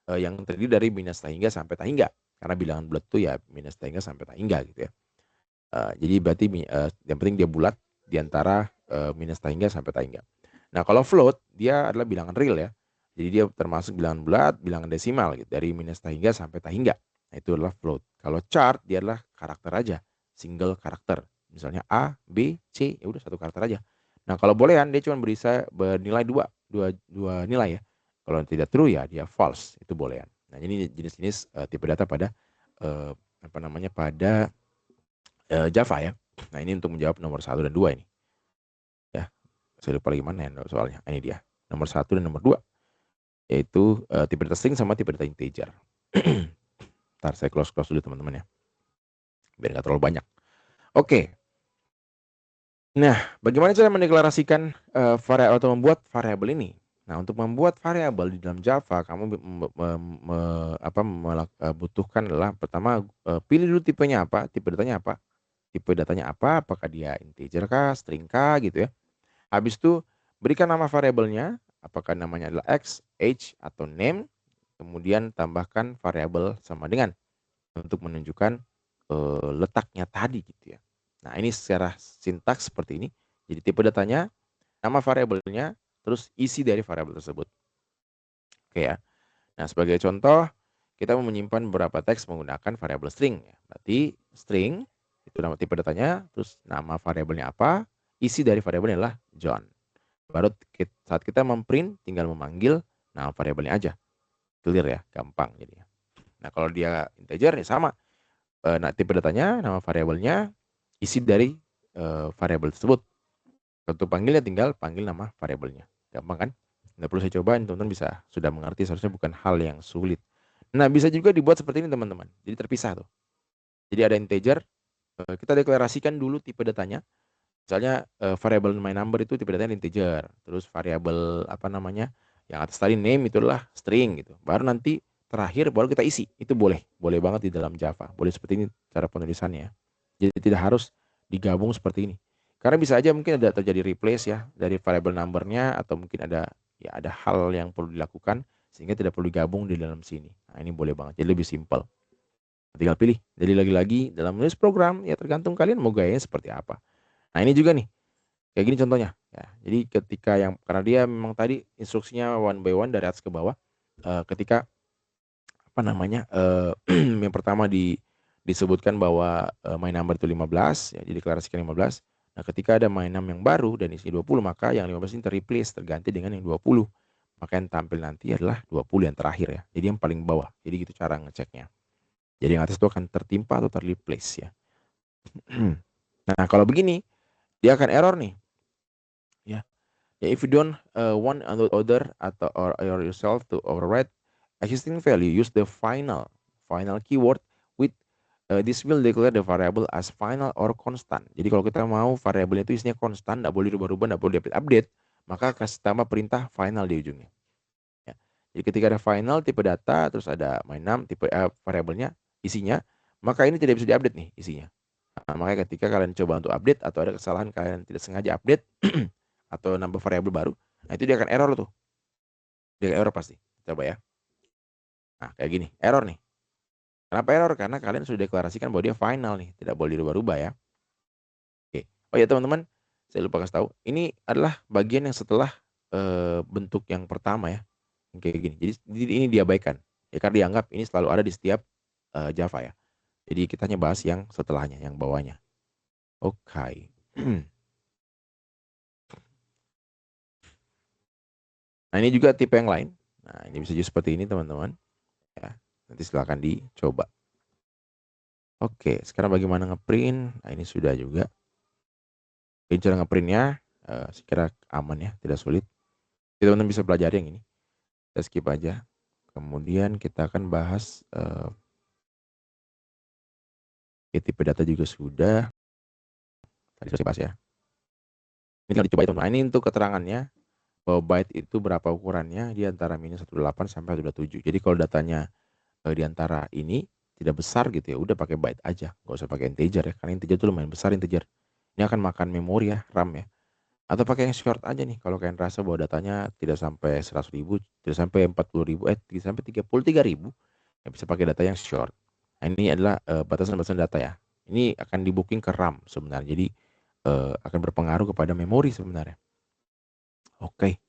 Yang terdiri dari minus tahingga sampai tahingga. Karena bilangan bulat itu ya minus tahingga sampai tahingga gitu ya. Jadi berarti yang penting dia bulat di antara minus tahingga sampai tahingga. Nah, kalau float dia adalah bilangan real ya. Jadi dia termasuk bilangan bulat, bilangan desimal gitu dari minus tahingga sampai tahingga. Nah, itu adalah float. Kalau chart dia adalah karakter aja, single karakter. Misalnya A, B, C, ya udah satu karakter aja. Nah, kalau boolean dia cuma bernilai dua nilai ya. Kalau tidak true ya dia false, itu boolean. Nah, ini jenis-jenis tipe data pada pada Java ya. Nah, ini untuk menjawab nomor 1 dan 2 ini. Ya. Saya lupa lagi mana ya soalnya. Ini dia. Nomor 1 dan nomor 2. Yaitu tipe data string sama tipe data integer. Ntar saya close dulu teman-teman ya. Biar nggak terlalu banyak. Oke. Nah, bagaimana cara mendeklarasikan variabel atau membuat variabel ini? Nah, untuk membuat variabel di dalam Java, kamu butuhkan adalah pertama pilih dulu tipenya apa, tipe datanya apa. Tipe datanya apa, apakah dia integer kah, string kah gitu ya. Habis itu berikan nama variabelnya, apakah namanya adalah x, age, atau name. Kemudian tambahkan variabel sama dengan untuk menunjukkan letaknya tadi gitu ya. Nah, ini secara sintaks seperti ini. Jadi tipe datanya nama variabelnya, terus isi dari variabel tersebut. Oke ya. Nah, sebagai contoh, kita mau menyimpan beberapa teks menggunakan variabel string. Berarti string, itu nama tipe datanya, terus nama variabelnya apa, isi dari variabelnya adalah John. Baru saat kita memprint, tinggal memanggil nama variabelnya aja. Clear ya, gampang jadinya. Nah, kalau dia integer ya sama. Nah, tipe datanya, nama variabelnya, isi dari variabel tersebut. Untuk panggilnya tinggal panggil nama variabelnya. Gampang kan? Nggak perlu saya cobain, teman-teman bisa sudah mengerti, seharusnya bukan hal yang sulit. Nah, bisa juga dibuat seperti ini teman-teman. Jadi terpisah tuh. Jadi ada integer, kita deklarasikan dulu tipe datanya. Misalnya variabel my number itu tipe datanya integer. Terus variabel apa namanya? Yang atas tadi name itulah string gitu. Baru nanti terakhir baru kita isi. Itu boleh. Boleh banget di dalam Java. Boleh seperti ini cara penulisannya. Jadi tidak harus digabung seperti ini. Karena bisa aja mungkin ada terjadi replace ya dari variabel numbernya, atau mungkin ada hal yang perlu dilakukan sehingga tidak perlu digabung di dalam sini. Nah, ini boleh banget. Jadi lebih simpel. Tinggal pilih. Jadi lagi-lagi dalam menulis program ya tergantung kalian mau gayanya seperti apa. Nah, ini juga nih. Kayak gini contohnya. Ya, jadi ketika karena dia memang tadi instruksinya one by one dari atas ke bawah. Ketika apa namanya? Yang pertama disebutkan bahwa my number itu 15, ya, dideklarasikan 15. Nah, ketika ada my num yang baru dan isinya 20, maka yang 15 ini terreplace, terganti dengan yang 20. Maka yang tampil nanti adalah 20 yang terakhir ya. Jadi yang paling bawah. Jadi gitu cara ngeceknya. Jadi yang atas itu akan tertimpa atau terreplace ya. Nah, kalau begini dia akan error nih. Ya. Ya, if you don't want other atau or yourself to override existing value, use the final keyword with this will declare the variable as final or constant. Jadi kalau kita mau variabelnya itu isinya konstan, tidak boleh rubah-rubah, tidak boleh update, maka kasih tambah perintah final di ujungnya. Ya. Jadi ketika ada final tipe data, terus ada my num tipe variabelnya isinya, maka ini tidak bisa diupdate nih isinya. Nah, makanya ketika kalian coba untuk update atau ada kesalahan kalian tidak sengaja update atau nambah variabel baru, nah itu dia akan error tuh. Dia error pasti. Coba ya. Nah, kayak gini, error nih. Kenapa error? Karena kalian sudah deklarasikan bahwa dia final nih, tidak boleh dirubah-rubah ya. Oke. Oh ya teman-teman, saya lupa kasih tahu. Ini adalah bagian yang setelah bentuk yang pertama ya. Kayak gini. Jadi ini diabaikan. Ya karena dianggap ini selalu ada di setiap Java ya. Jadi kita hanya bahas yang setelahnya, yang bawahnya. Oke. Nah, ini juga tipe yang lain. Nah, ini bisa juga seperti ini teman-teman. Ya, nanti silahkan dicoba. Oke, sekarang bagaimana ngeprint? Nah, ini sudah juga. Ini cara ngeprintnya, saya kira aman ya, tidak sulit. Teman-teman bisa pelajari yang ini. Kita skip aja. Kemudian kita akan bahas tipe data juga sudah. Tadi sudah bahas ya. Ini tinggal dicoba teman-teman. Nah, ini untuk keterangannya. Bahwa byte itu berapa ukurannya, di antara minus 18 sampai 27. Jadi kalau datanya di antara ini tidak besar gitu ya, udah pakai byte aja, nggak usah pakai integer ya, karena integer itu lumayan besar integer. Ini akan makan memori ya, RAM ya. Atau pakai yang short aja nih, kalau kalian rasa bahwa datanya tidak sampai 100.000, tidak sampai 40.000, tidak sampai 33.000, ya bisa pakai data yang short. Nah, ini adalah batasan-batasan data ya. Ini akan di booking ke RAM sebenarnya, jadi akan berpengaruh kepada memori sebenarnya. Oke.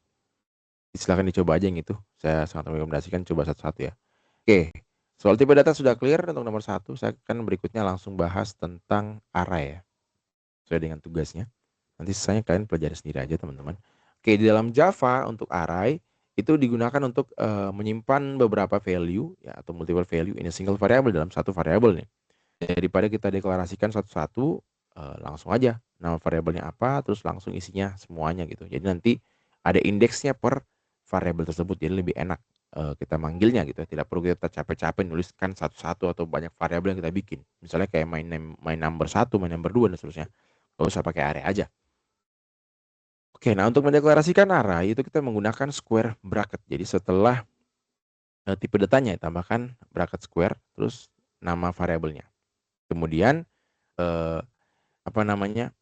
Silahkan dicoba aja yang itu. Saya sangat merekomendasikan coba satu-satu ya. Oke, soal tipe data sudah clear untuk nomor 1. Saya akan berikutnya langsung bahas tentang array ya. Sesuai dengan tugasnya. Nanti sisanya kalian pelajari sendiri aja teman-teman. Oke, di dalam Java untuk array itu digunakan untuk menyimpan beberapa value ya, atau multiple value in a single variable, dalam satu variabel nih. Daripada kita deklarasikan satu-satu, langsung aja nama variabelnya apa, terus langsung isinya semuanya gitu. Jadi nanti ada indeksnya per variabel tersebut, jadi lebih enak kita manggilnya gitu. Tidak perlu kita capek-capek nuliskan satu-satu atau banyak variabel yang kita bikin. Misalnya kayak my name, my number 1, my number 2 dan seterusnya. Gak usah pakai array aja. Oke, nah untuk mendeklarasikan array itu kita menggunakan square bracket. Jadi setelah tipe datanya tambahkan bracket square, terus nama variabelnya. Kemudian apa namanya,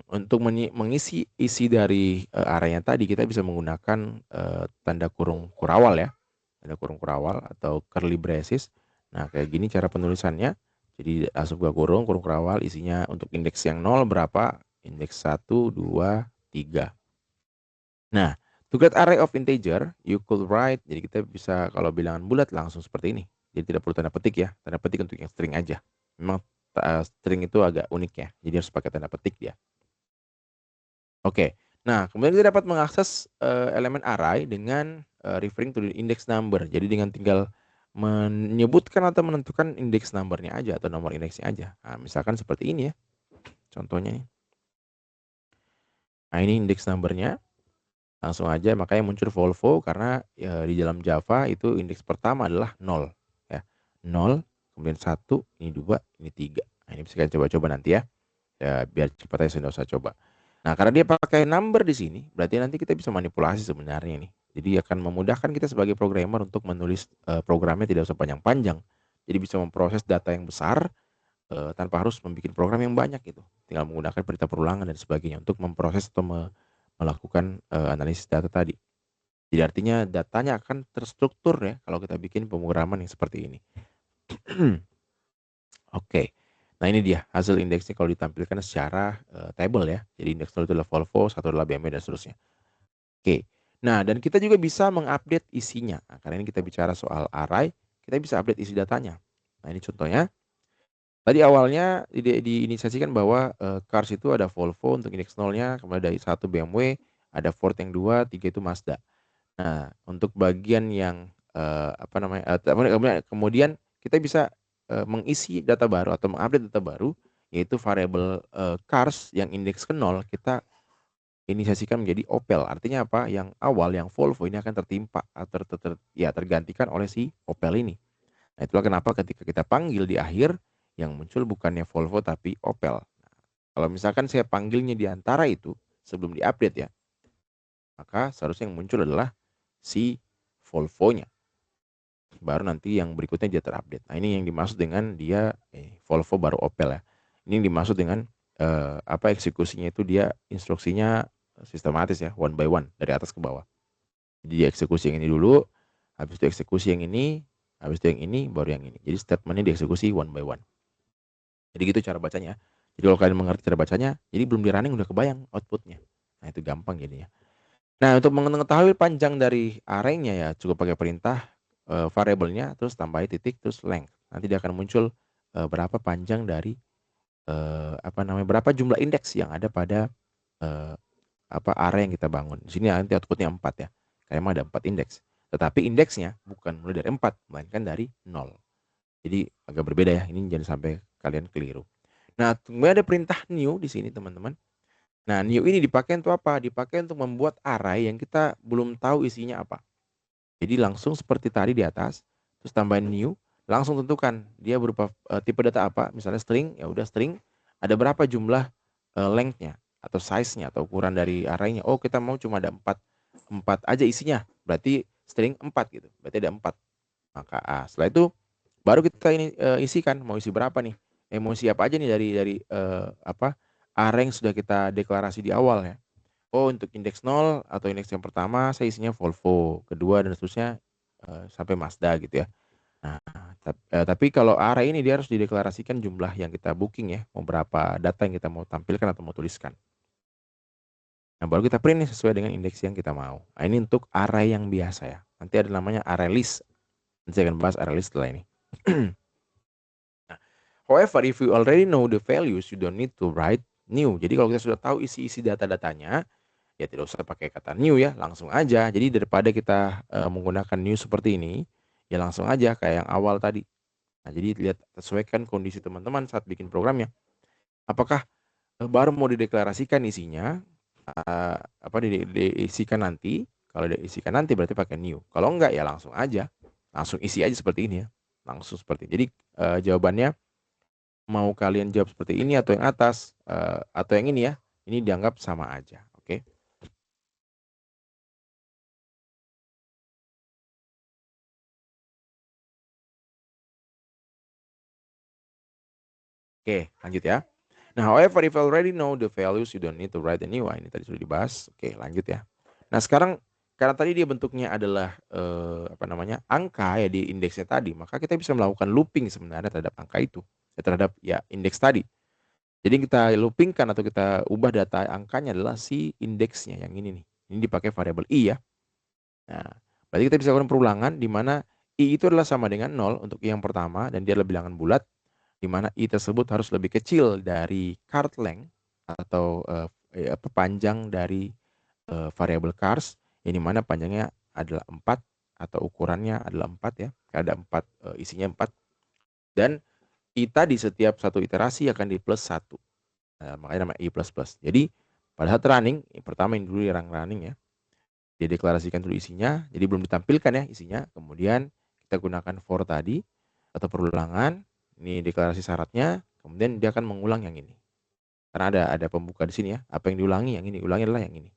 untuk mengisi isi dari array yang tadi, kita bisa menggunakan tanda kurung kurawal ya, tanda kurung kurawal atau curly braces. Nah, kayak gini cara penulisannya. Jadi langsung buka kurung kurawal, isinya untuk indeks yang 0 berapa, indeks 1, 2, 3. Nah, to get array of integer, you could write, jadi kita bisa kalau bilangan bulat langsung seperti ini. Jadi tidak perlu tanda petik ya, tanda petik untuk yang string aja. Memang string itu agak unik ya, jadi harus pakai tanda petik dia. Oke, nah kemudian kita dapat mengakses elemen array dengan referring to the index number. Jadi dengan tinggal menyebutkan atau menentukan index numbernya aja atau nomor indeksnya aja. Nah, misalkan seperti ini ya, contohnya nih. Nah ini index numbernya. Langsung aja makanya muncul Volvo karena ya, di dalam Java itu indeks pertama adalah 0 ya. 0, kemudian 1, ini 2, ini 3. Nah, ini bisa kalian coba-coba nanti ya. Ya biar cepat aja nggak usah coba. Nah, karena dia pakai number di sini, berarti nanti kita bisa manipulasi sebenarnya nih. Jadi akan memudahkan kita sebagai programmer untuk menulis programnya tidak usah panjang-panjang. Jadi bisa memproses data yang besar tanpa harus membuat program yang banyak gitu. Tinggal menggunakan perintah perulangan dan sebagainya untuk memproses atau melakukan analisis data tadi. Jadi artinya datanya akan terstruktur ya kalau kita bikin pemrograman yang seperti ini. Oke. Nah ini dia hasil indeksnya kalau ditampilkan secara table ya. Jadi indeks 0 itu adalah Volvo, 1 adalah BMW dan seterusnya. Oke. Nah dan kita juga bisa mengupdate isinya. Nah, karena ini kita bicara soal array, kita bisa update isi datanya. Nah ini contohnya. Tadi awalnya diinisiasikan bahwa cars itu ada Volvo untuk indeks 0-nya, kemudian ada 1 BMW, ada Ford yang 2, 3 itu Mazda. Nah, untuk bagian yang apa namanya? Kemudian kita bisa mengisi data baru atau mengupdate data baru, yaitu variabel cars yang indeks ke 0 kita inisiasikan menjadi Opel. Artinya apa? Yang awal yang Volvo ini akan tertimpa atau tergantikan oleh si Opel ini. Nah, itulah kenapa ketika kita panggil di akhir yang muncul bukannya Volvo tapi Opel. Nah, kalau misalkan saya panggilnya di antara itu sebelum diupdate ya, maka seharusnya yang muncul adalah si Volvo-nya. Baru nanti yang berikutnya dia terupdate. Nah, ini yang dimaksud dengan dia Volvo baru Opel ya. Ini yang dimaksud dengan apa eksekusinya itu dia instruksinya sistematis ya, one by one dari atas ke bawah. Jadi dia eksekusi yang ini dulu, habis itu eksekusi yang ini, habis itu yang ini, baru yang ini. Jadi statementnya dieksekusi one by one. Jadi gitu cara bacanya. Jadi kalau kalian mengerti cara bacanya, jadi belum di running udah kebayang outputnya. Nah itu gampang jadinya. Nah untuk mengetahui panjang dari array-nya ya cukup pakai perintah variabelnya, terus tambahin titik, terus length. Nanti dia akan muncul berapa panjang dari berapa jumlah indeks yang ada pada array yang kita bangun. Di sini nanti outputnya 4 ya. Kayak emang ada 4 indeks. Tetapi indeksnya bukan mulai dari 4, melainkan dari 0. Jadi agak berbeda ya. Ini jangan sampai kalian keliru. Nah, kemudian ada perintah new di sini teman-teman. Nah, new ini dipakai untuk apa? Dipakai untuk membuat array yang kita belum tahu isinya apa. Jadi langsung seperti tadi di atas, terus tambahin new, langsung tentukan dia berupa tipe data apa, misalnya string, ya udah string, ada berapa jumlah length-nya atau size-nya atau ukuran dari array-nya. Oh, kita mau cuma ada 4 aja isinya. Berarti string 4 gitu. Berarti ada 4. Maka setelah itu baru kita ini isikan mau isi berapa nih. Mau isi apa aja nih dari array yang sudah kita deklarasi di awal ya. Oh, untuk indeks 0 atau indeks yang pertama saya isinya Volvo, kedua dan seterusnya sampai Mazda gitu ya. Nah, tapi kalau array ini dia harus dideklarasikan jumlah yang kita booking ya, mau berapa data yang kita mau tampilkan atau mau tuliskan. Nah, baru kita print nih sesuai dengan indeks yang kita mau. Nah, ini untuk array yang biasa ya. Nanti ada namanya array list. Nanti saya akan bahas array list setelah ini. Nah, however, if you already know the values, you don't need to write new. Jadi kalau kita sudah tahu isi-isi data-datanya, ya tidak usah pakai kata new ya, langsung aja. Jadi daripada kita menggunakan new seperti ini, ya langsung aja kayak yang awal tadi. Nah, jadi lihat sesuaikan kondisi teman-teman saat bikin programnya. Apakah baru mau dideklarasikan isinya, diisikan nanti. Kalau diisikan nanti berarti pakai new. Kalau enggak ya langsung aja, langsung isi aja seperti ini ya, langsung seperti ini. Jadi jawabannya mau kalian jawab seperti ini atau yang atas atau yang ini ya, ini dianggap sama aja. Oke. Oke, lanjut ya. Nah, however, if you already know the values, you don't need to write a new one. Ini tadi sudah dibahas. Oke, lanjut ya. Nah, sekarang karena tadi dia bentuknya adalah angka ya di indeksnya tadi, maka kita bisa melakukan looping sebenarnya terhadap angka itu, terhadap ya indeks tadi. Jadi kita loopingkan atau kita ubah data angkanya adalah si indeksnya yang ini nih. Ini dipakai variabel i ya. Nah, berarti kita bisa lakukan perulangan di mana i itu adalah sama dengan 0 untuk i yang pertama dan dia adalah bilangan bulat, di mana i tersebut harus lebih kecil dari card length atau panjang dari variabel cars, yang dimana panjangnya adalah 4 atau ukurannya adalah 4 ya. Ada 4, isinya 4. Dan i tadi setiap satu iterasi akan di plus 1. Makanya nama i plus plus. Jadi pada saat running, pertama ini dulu yang running ya. Dia deklarasikan dulu isinya, jadi belum ditampilkan ya isinya. Kemudian kita gunakan for tadi atau perulangan. Ini deklarasi syaratnya, kemudian dia akan mengulang yang ini. Karena ada pembuka di sini ya. Apa yang diulangi? Yang ini. Ulangi adalah yang ini.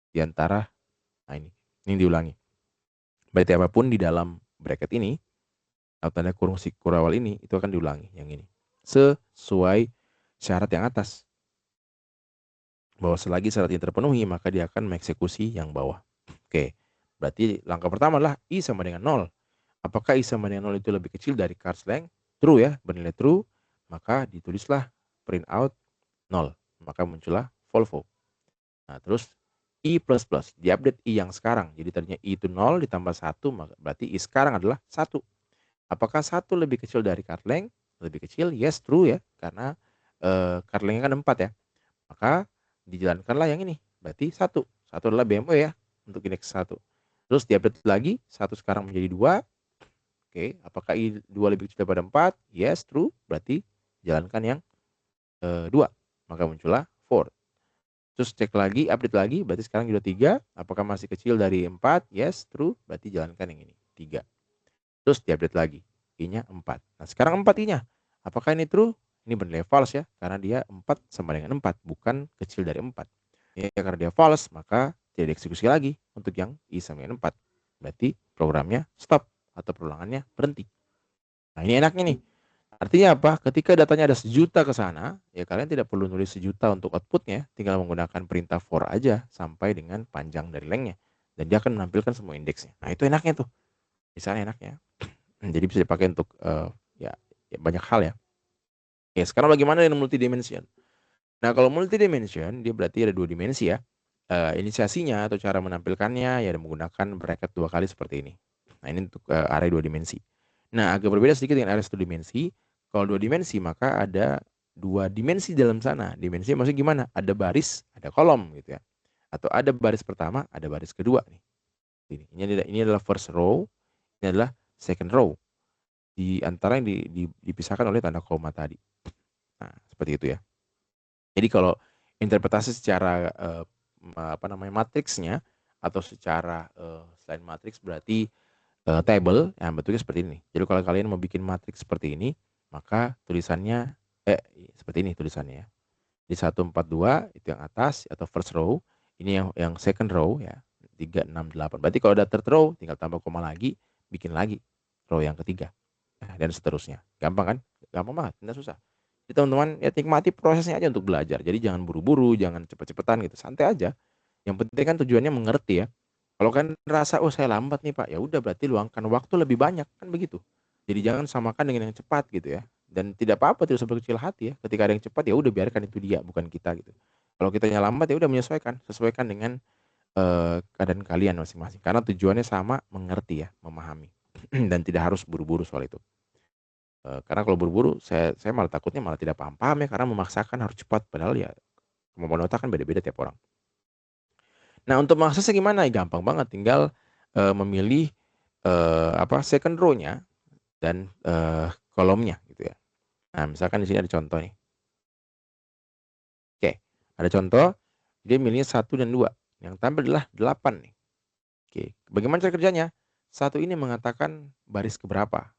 Di antara ini diulangi. Berarti apapun di dalam bracket ini atau tanda kurung kurawal ini itu akan diulangi yang ini. Sesuai syarat yang atas. Bahwa selagi syarat ini terpenuhi, maka dia akan mengeksekusi yang bawah. Oke. Berarti langkah pertama adalah i sama dengan 0. Apakah i sama dengan 0 itu lebih kecil dari card length? True ya, bernilai true. Maka ditulislah print out 0. Maka muncullah Volvo. Nah, terus i plus plus, diupdate i yang sekarang. Jadi tadinya i itu 0 ditambah 1, maka berarti i sekarang adalah 1. Apakah 1 lebih kecil dari card length? Lebih kecil, yes, true ya. Karena card length-nya kan 4 ya. Maka dijalankanlah yang ini. Berarti 1. 1 adalah BMW ya untuk indeks 1. Terus diupdate lagi, 1 sekarang menjadi 2. Oke, apakah i 2 lebih kecil daripada 4? Yes, true. Berarti jalankan yang 2. Maka muncullah 4. Terus cek lagi, update lagi, berarti sekarang sudah 3. Apakah masih kecil dari 4? Yes, true. Berarti jalankan yang ini, 3. Terus diupdate lagi, i-nya 4. Nah, sekarang 4 i-nya. Apakah ini true? Ini bernilai false ya, karena dia 4 sama dengan 4, bukan kecil dari 4. Ya, karena dia false, maka tidak dieksekusi lagi untuk yang i sama dengan 4. Berarti programnya stop atau perulangannya berhenti. Nah, ini enaknya nih. Artinya apa? Ketika datanya ada 1.000.000 ke sana, ya kalian tidak perlu nulis 1.000.000 untuk outputnya, tinggal menggunakan perintah for aja sampai dengan panjang dari lengthnya. Dan dia akan menampilkan semua indeksnya. Nah, itu enaknya tuh. Misalnya enaknya. Jadi bisa dipakai untuk ya banyak hal ya. Ya, sekarang bagaimana dengan multidimension? Nah, kalau multidimension, dia berarti ada 2 dimensi ya. Inisiasinya atau cara menampilkannya ya menggunakan bracket 2 kali seperti ini. Nah, ini untuk array 2 dimensi. Nah, agak berbeda sedikit dengan array 1 dimensi. Kalau 2 dimensi, maka ada 2 dimensi dalam sana. Dimensi maksudnya gimana? Ada baris, ada kolom gitu ya. Atau ada baris pertama, ada baris kedua nih. Ini adalah first row, ini adalah second row. Di antara yang dipisahkan oleh tanda koma tadi. Nah, seperti itu ya. Jadi kalau interpretasi secara matriksnya atau secara selain matriks berarti table, yang bentuknya seperti ini. Jadi kalau kalian mau bikin matriks seperti ini, maka tulisannya seperti ini tulisannya ya. Di 142 itu yang atas atau first row, ini yang second row ya, 3, 6, 8. Berarti kalau ada third row tinggal tambah koma lagi, bikin lagi row yang ketiga. Nah, dan seterusnya. Gampang kan? Gampang banget, tidak susah. Jadi teman-teman ya nikmati prosesnya aja untuk belajar. Jadi jangan buru-buru, jangan cepet-cepetan gitu, santai aja. Yang penting kan tujuannya mengerti ya. Kalau kan rasa oh saya lambat nih Pak, ya udah berarti luangkan waktu lebih banyak kan begitu. Jadi jangan samakan dengan yang cepat gitu ya. Dan tidak apa-apa, tidak usah berkecil hati ya. Ketika ada yang cepat ya udah biarkan itu dia, bukan kita gitu. Kalau kitanya lambat ya udah menyesuaikan, sesuaikan dengan keadaan kalian masing-masing. Karena tujuannya sama, mengerti ya, memahami. Dan tidak harus buru-buru soal itu. Karena kalau buru-buru saya malah takutnya malah tidak paham-paham ya, karena memaksakan harus cepat padahal ya kemampuan otak kan beda-beda tiap orang. Nah, untuk mengaksesnya gimana? Gampang banget, tinggal memilih second row-nya dan kolomnya gitu ya. Nah, misalkan di sini ada contoh nih. Oke, ada contoh dia milihnya 1 dan 2. Yang tampil adalah 8 nih. Oke, bagaimana cara kerjanya? 1 ini mengatakan baris keberapa.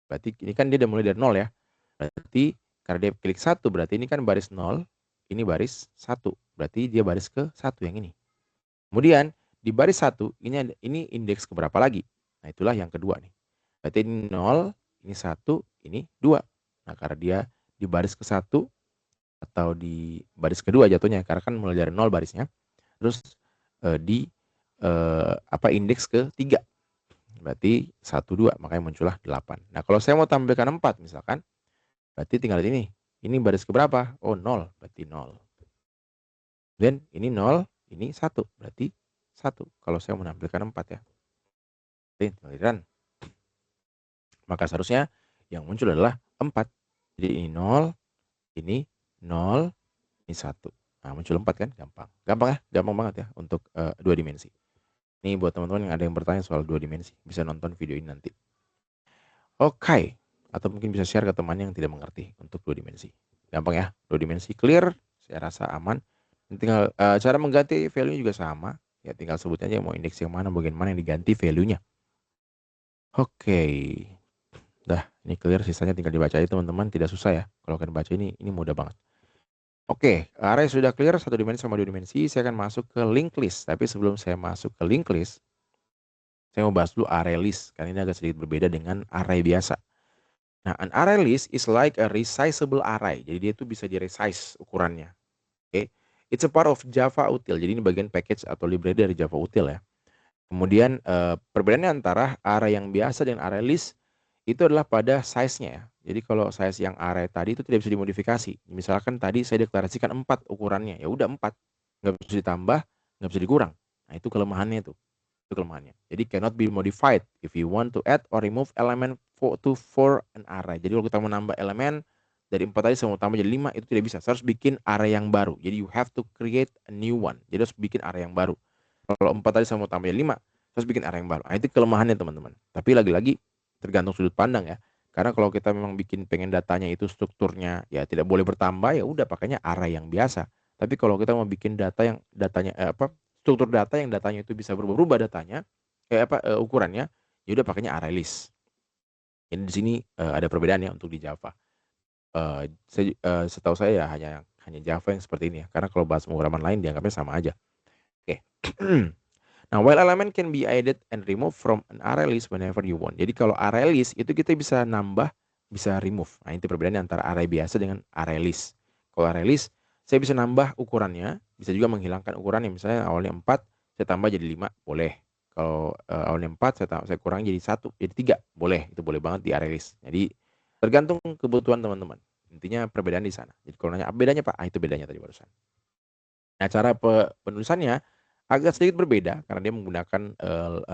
Berarti ini kan dia udah mulai dari 0 ya. Berarti karena dia klik 1 berarti ini kan baris 0, ini baris 1. Berarti dia baris ke 1 yang ini. Kemudian di baris 1 ini indeks keberapa lagi? Nah, itulah yang kedua nih. Berarti ini 0, ini 1, ini 2. Nah, karena dia di baris ke 1 atau di baris kedua jatuhnya karena kan mulai dari 0 barisnya. Terus di indeks ke 3. Berarti 1, 2, makanya muncullah 8. Nah, kalau saya mau tampilkan 4 misalkan, berarti tinggal ini. Ini baris keberapa? Oh, 0, berarti 0. Dan ini 0, ini 1, berarti 1. Kalau saya menampilkan 4 ya. Oke, tinggal di-run. Maka seharusnya yang muncul adalah 4. Jadi ini 0, ini 0, ini 1. Nah, muncul 4 kan? Gampang. Gampang ya? Gampang banget ya untuk 2 dimensi. Ini buat teman-teman yang ada yang bertanya soal 2 dimensi, bisa nonton video ini nanti. Oke. Atau mungkin bisa share ke teman yang tidak mengerti untuk 2 dimensi. Gampang ya? 2 dimensi clear, saya rasa aman. Tinggal cara mengganti value juga sama. Ya tinggal sebut aja mau indeks yang mana, bagian mana yang diganti value-nya. Oke. Dah, ini clear, sisanya tinggal dibaca aja teman-teman, tidak susah ya. Kalau kalian baca ini mudah banget. Oke, array sudah clear, 1 dimensi sama 2 dimensi. Saya akan masuk ke linked list. Tapi sebelum saya masuk ke linked list, saya mau bahas dulu array list. Karena ini agak sedikit berbeda dengan array biasa. Nah, an array list is like a resizable array. Jadi dia itu bisa di-resize ukurannya. Oke. It's a part of Java util. Jadi ini bagian package atau library dari Java util ya. Kemudian perbedaannya antara array yang biasa dengan array list itu adalah pada size-nya ya. Jadi kalau size yang array tadi itu tidak bisa dimodifikasi. Misalkan tadi saya deklarasikan 4 ukurannya, ya udah 4. Nggak bisa ditambah, nggak bisa dikurang. Nah, itu kelemahannya itu. Itu kelemahannya. Jadi cannot be modified if you want to add or remove element for an array. Jadi kalau kita mau nambah elemen dari 4 tadi saya mau tambah jadi 5, itu tidak bisa. Saya harus bikin array yang baru. Jadi you have to create a new one. Jadi harus bikin array yang baru. Kalau 4 tadi saya mau tambah jadi 5, terus bikin array yang baru. Nah, itu kelemahannya teman-teman. Tapi lagi-lagi tergantung sudut pandang ya. Karena kalau kita memang pengen datanya itu strukturnya ya tidak boleh bertambah, ya udah pakainya array yang biasa. Tapi kalau kita mau bikin datanya struktur data yang datanya itu bisa berubah datanya ukurannya, ya udah pakainya array list. Jadi di sini ada perbedaan ya untuk di Java. Setahu saya ya hanya Java yang seperti ini ya. Karena kalau bahas pemrograman lain dianggapnya sama aja. Oke. Nah, while element can be added and removed from an array list whenever you want. Jadi kalau array list itu kita bisa nambah, bisa remove. Nah, itu perbedaannya antara array biasa dengan array list. Kalau array list, saya bisa nambah ukurannya, bisa juga menghilangkan ukurannya. Misalnya awalnya 4, saya tambah jadi 5, boleh. Kalau awalnya 4, saya kurangi jadi 1, jadi 3, boleh. Itu boleh banget di array list. Jadi tergantung kebutuhan teman-teman. Intinya perbedaan di sana. Jadi kalau nanya apa bedanya Pak? Itu bedanya tadi barusan. Nah, cara penulisannya agak sedikit berbeda karena dia menggunakan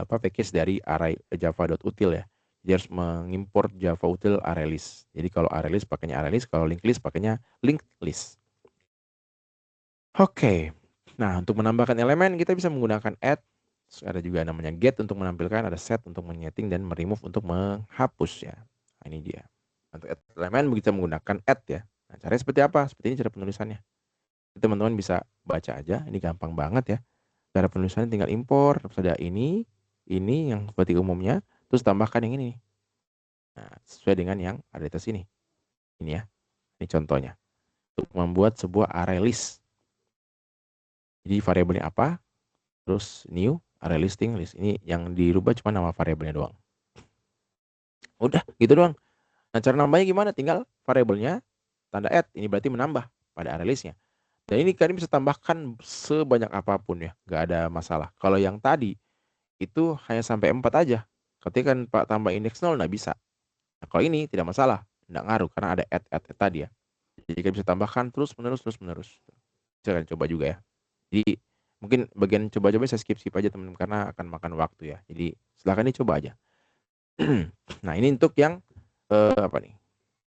package dari array java.util ya. Dia harus mengimport java util array list. Jadi kalau array list pakainya array list, kalau linked list pakainya linked list. Oke. Nah, untuk menambahkan elemen kita bisa menggunakan add. Ada juga namanya get untuk menampilkan, ada set untuk menyeting dan remove untuk menghapus ya. Nah, ini dia. Untuk add elemen kita menggunakan add ya. Nah, caranya seperti apa? Seperti ini cara penulisannya. Teman-teman bisa baca aja, ini gampang banget ya. Cara penulisannya tinggal impor, terus ada ini yang seperti umumnya, terus tambahkan yang ini. Nah, sesuai dengan yang ada di atas ini. Ini ya, ini contohnya. Untuk membuat sebuah array list. Jadi variabelnya apa? Terus new, array listing, list. Ini yang dirubah cuma nama variabelnya doang. Udah, gitu doang. Nah, cara nambahnya gimana? Tinggal variabelnya, tanda add, ini berarti menambah pada array listnya. Dan ini kalian bisa tambahkan sebanyak apapun ya, nggak ada masalah. Kalau yang tadi, itu hanya sampai 4 aja. Ketika kan Pak tambah indeks 0 nggak bisa. Nah, kalau ini tidak masalah, nggak ngaruh karena ada add tadi ya. Jadi kita bisa tambahkan terus menerus. Bisa kalian coba juga ya. Jadi mungkin bagian coba-coba saya skip aja teman-teman karena akan makan waktu ya. Jadi silahkan dicoba aja. Nah, ini untuk yang apa nih?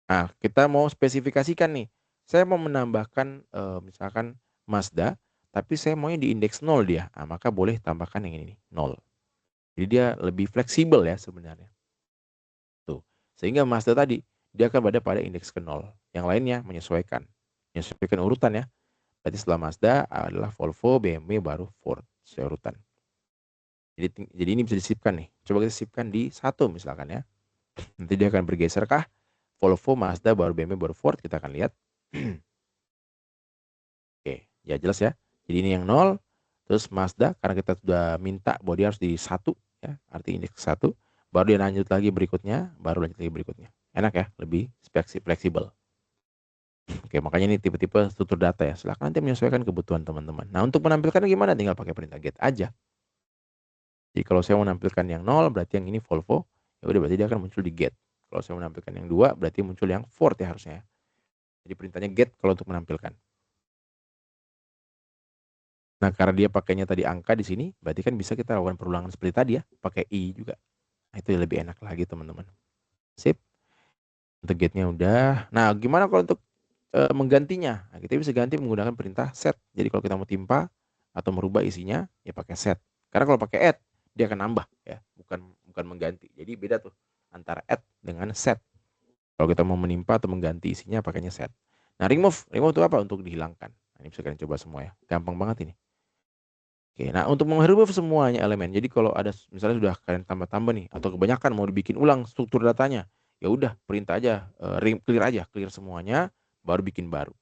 Nah, kita mau spesifikasikan nih. Saya mau menambahkan misalkan Mazda, tapi saya maunya di indeks 0 dia. Nah, maka boleh tambahkan yang ini nih, 0. Jadi dia lebih fleksibel ya sebenarnya. Tuh. Sehingga Mazda tadi dia akan berada pada indeks ke 0. Yang lainnya menyesuaikan urutan ya. Berarti setelah Mazda adalah Volvo, BMW, baru Ford sesuai urutan. Jadi ini bisa disisipkan nih. Coba kita sisipkan di 1 misalkan ya. Nanti dia akan bergeser kah? Volvo, Mazda, baru BMW, baru Ford. Kita akan lihat. Oke, ya jelas ya. Jadi ini yang 0. Terus Mazda karena kita sudah minta bahwa dia harus di 1 ya, arti indeks 1. Baru dia lanjut lagi berikutnya, baru lanjut lagi berikutnya. Enak ya, lebih fleksibel. Oke, makanya ini tipe-tipe struktur data ya. Silahkan nanti menyesuaikan kebutuhan teman-teman. Nah, untuk menampilkannya gimana? Tinggal pakai perintah get aja. Jadi kalau saya menampilkan yang 0, berarti yang ini Volvo. Ya udah, berarti dia akan muncul di get. Kalau saya menampilkan yang 2, berarti muncul yang Ford ya harusnya. Jadi perintahnya get kalau untuk menampilkan. Nah, karena dia pakainya tadi angka di sini, berarti kan bisa kita lakukan perulangan seperti tadi ya, pakai i juga. Nah, itu lebih enak lagi teman-teman. Sip. Untuk get-nya udah. Nah, gimana kalau untuk menggantinya? Nah, kita bisa ganti menggunakan perintah set. Jadi kalau kita mau timpa atau merubah isinya, ya pakai set. Karena kalau pakai add, dia akan nambah ya, bukan mengganti. Jadi beda tuh antara add dengan set. Kalau kita mau menimpa atau mengganti isinya, pakainya set. Nah, remove itu apa? Untuk dihilangkan. Nah, ini bisa kalian coba semua ya. Gampang banget ini. Oke, nah untuk remove semuanya elemen. Jadi kalau ada misalnya sudah kalian tambah-tambah nih atau kebanyakan mau dibikin ulang struktur datanya, ya udah perintah aja, clear semuanya, baru bikin baru.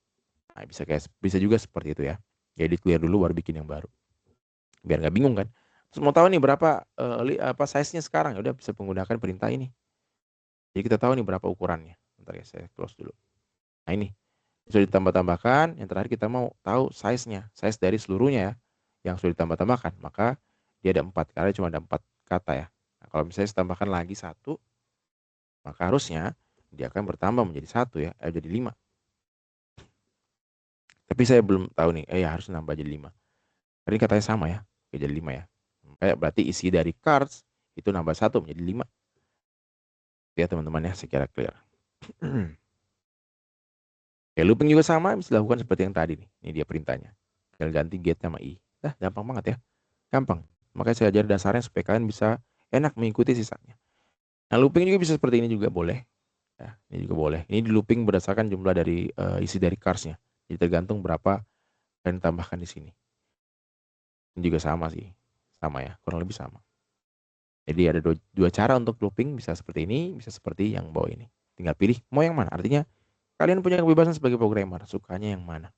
Nah, bisa juga seperti itu ya. Jadi clear dulu baru bikin yang baru. Biar nggak bingung kan. Terus mau tahu nih berapa apa size-nya sekarang, ya udah bisa menggunakan perintah ini. Jadi kita tahu nih berapa ukurannya. Bentar ya, saya close dulu. Nah, ini sudah ditambah-tambahkan. Yang terakhir kita mau tahu size-nya, size dari seluruhnya ya, yang sudah ditambah-tambahkan. Maka dia ada 4, karena cuma ada 4 kata ya. Nah, kalau misalnya saya tambahkan lagi 1, maka harusnya dia akan bertambah menjadi 1 ya, jadi 5. Tapi saya belum tahu nih, ya harus nambah jadi 5. Tadi katanya sama ya, jadi 5 ya. Berarti isi dari cards itu nambah 1 menjadi 5. Ya teman-teman ya, secara clear. Ya, looping juga sama, bisa dilakukan seperti yang tadi nih. Ini dia perintahnya. Tinggal ganti get sama i. Nah, gampang banget ya. Gampang. Makanya saya ajar dasarnya supaya kalian bisa enak mengikuti sisanya. Nah, looping juga bisa seperti ini juga boleh. Ya, ini juga boleh. Ini di looping berdasarkan jumlah dari isi dari carsnya. Jadi tergantung berapa kalian tambahkan di sini. Ini juga sama sih. Sama ya, kurang lebih sama. Jadi ada dua cara untuk looping, bisa seperti ini, bisa seperti yang bawah ini. Tinggal pilih mau yang mana. Artinya kalian punya kebebasan sebagai programmer, sukanya yang mana.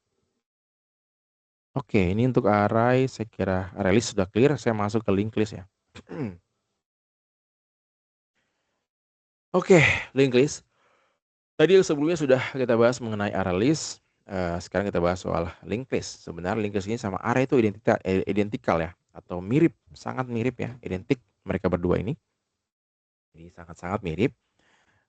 Oke, ini untuk array saya kira array list sudah clear, saya masuk ke linked list ya. Oke, linked list. Tadi sebelumnya sudah kita bahas mengenai array list. Sekarang kita bahas soal linked list. Sebenarnya linked list ini sama array itu identikal ya, atau mirip, sangat mirip ya, identik mereka berdua ini. Ini sangat-sangat mirip.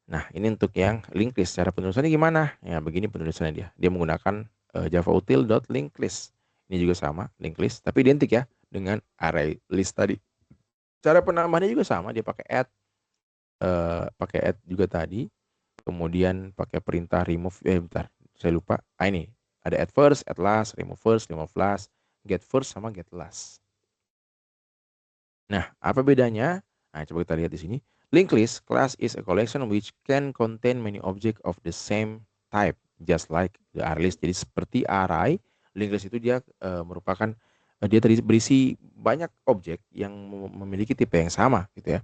Nah, ini untuk yang linked list. Cara penulisannya gimana? Ya, begini penulisannya dia. Dia menggunakan javautil.linkedList. Ini juga sama, linked list, tapi identik ya dengan array list tadi. Cara penambahannya juga sama, dia pakai add juga tadi. Kemudian pakai perintah remove, bentar, saya lupa. Ini ada add first, add last, remove last, get first sama get last. Nah, apa bedanya? Nah, coba kita lihat di sini. Linked list class is a collection which can contain many objects of the same type, just like the array list. Jadi seperti array, linked list itu dia merupakan dia berisi banyak objek yang memiliki tipe yang sama, gitu ya.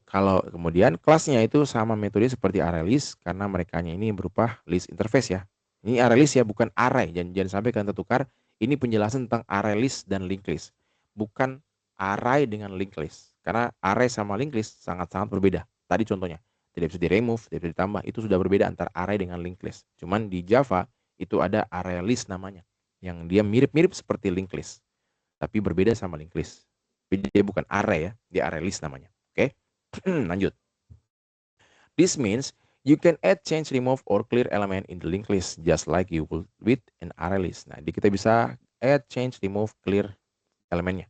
Kalau kemudian kelasnya itu sama metode seperti array list, karena merekanya ini berupa list interface ya. Ini array list ya, bukan array. Jangan sampai kalian tertukar. Ini penjelasan tentang array list dan linked list, bukan array dengan linked list. Karena array sama linked list sangat-sangat berbeda. Tadi contohnya, tidak bisa di-remove, tidak bisa ditambah. Itu sudah berbeda antara array dengan linked list. Cuman di Java itu ada array list namanya, yang dia mirip-mirip seperti linked list, tapi berbeda sama linked list. Jadi dia bukan array ya, dia array list namanya. Oke, lanjut. This means you can add, change, remove, or clear element in the linked list just like you would with an array list. Nah, kita bisa add, change, remove, clear elemennya.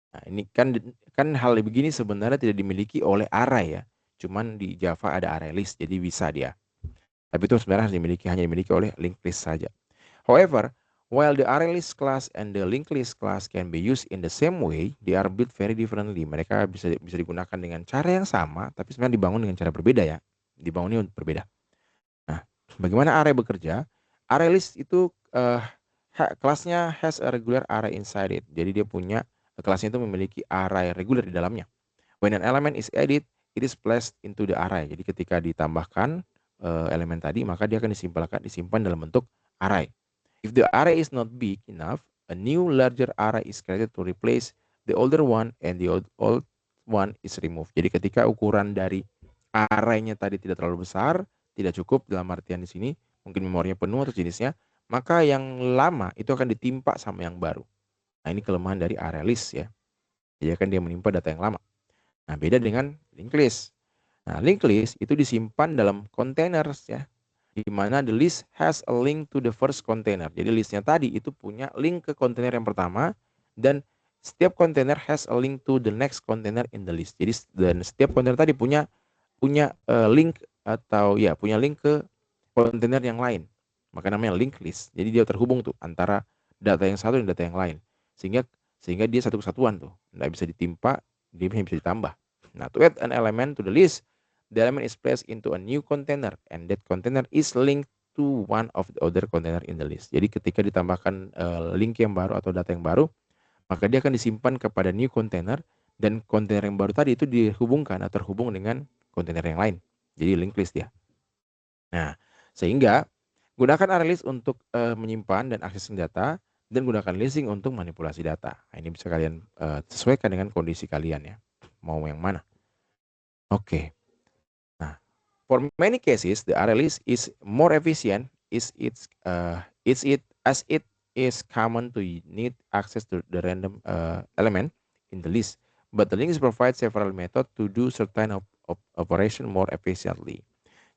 Nah, ini kan hal begini sebenarnya tidak dimiliki oleh array ya. Cuman di Java ada array list, jadi bisa dia. Tapi itu sebenarnya hanya dimiliki oleh linked list saja. However, while the array list class and the linked list class can be used in the same way, they are built very differently. Mereka bisa digunakan dengan cara yang sama, tapi sebenarnya dibangun dengan cara berbeda ya. Dibangunnya berbeda. Nah, bagaimana array bekerja? Array list itu kelasnya has a regular array inside it. Jadi dia punya kelasnya itu memiliki array reguler di dalamnya. When an element is added, it is placed into the array. Jadi ketika ditambahkan elemen tadi, maka dia akan disimpan dalam bentuk array. If the array is not big enough, a new larger array is created to replace the older one and the old one is removed. Jadi ketika ukuran dari array-nya tadi tidak terlalu besar, tidak cukup dalam artian di sini, mungkin memorinya penuh atau jenisnya, maka yang lama itu akan ditimpa sama yang baru. Nah, ini kelemahan dari array list ya. Jadi akan dia menimpa data yang lama. Nah, beda dengan linked list. Nah, linked list itu disimpan dalam containers ya. di mana the list has a link to the first container. Jadi listnya tadi itu punya link ke kontainer yang pertama, dan setiap kontainer has a link to the next container in the list. Jadi dan setiap kontainer tadi punya link atau ya punya link ke kontainer yang lain. Maka namanya linked list. Jadi dia terhubung tuh antara data yang satu dan data yang lain. Sehingga dia satu kesatuan tuh. Nggak bisa ditimpa, dia bisa ditambah. Nah, to add an element to the list, the element is placed into a new container and that container is linked to one of the other container in the list. Jadi ketika ditambahkan link yang baru atau data yang baru, maka dia akan disimpan kepada new container dan kontainer yang baru tadi itu dihubungkan atau terhubung dengan kontainer yang lain. Jadi linked list ya. Nah, sehingga gunakan ArrayList untuk menyimpan dan akses data, dan gunakan listing untuk manipulasi data. Nah, ini bisa kalian sesuaikan dengan kondisi kalian ya. Mau yang mana? Oke. Nah, for many cases, the ArrayList is more efficient as it is common to need access to the random element in the list. But the links provide several methods to do certain operation more efficiently.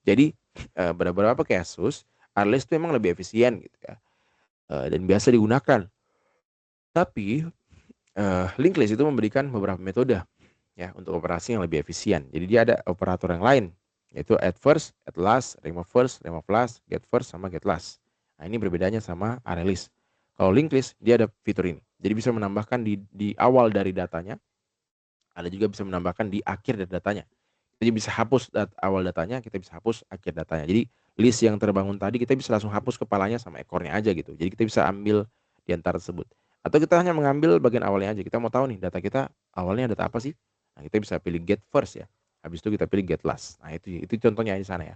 Jadi beberapa kasus ArrayList itu memang lebih efisien gitu ya, dan biasa digunakan. Tapi linked list itu memberikan beberapa metode ya untuk operasi yang lebih efisien. Jadi dia ada operator yang lain, yaitu add first, add last, remove last, get first, sama get last. Nah, ini berbedanya sama ArrayList. Kalau linked list dia ada fitur ini. Jadi bisa menambahkan di awal dari datanya, ada juga bisa menambahkan di akhir dari datanya. Jadi bisa hapus awal datanya, kita bisa hapus akhir datanya. Jadi list yang terbangun tadi kita bisa langsung hapus kepalanya sama ekornya aja gitu. Jadi kita bisa ambil di antara tersebut. Atau kita hanya mengambil bagian awalnya aja. Kita mau tahu nih data kita awalnya data apa sih? Nah, kita bisa pilih get first ya. Habis itu kita pilih get last. Nah, itu contohnya di sana ya.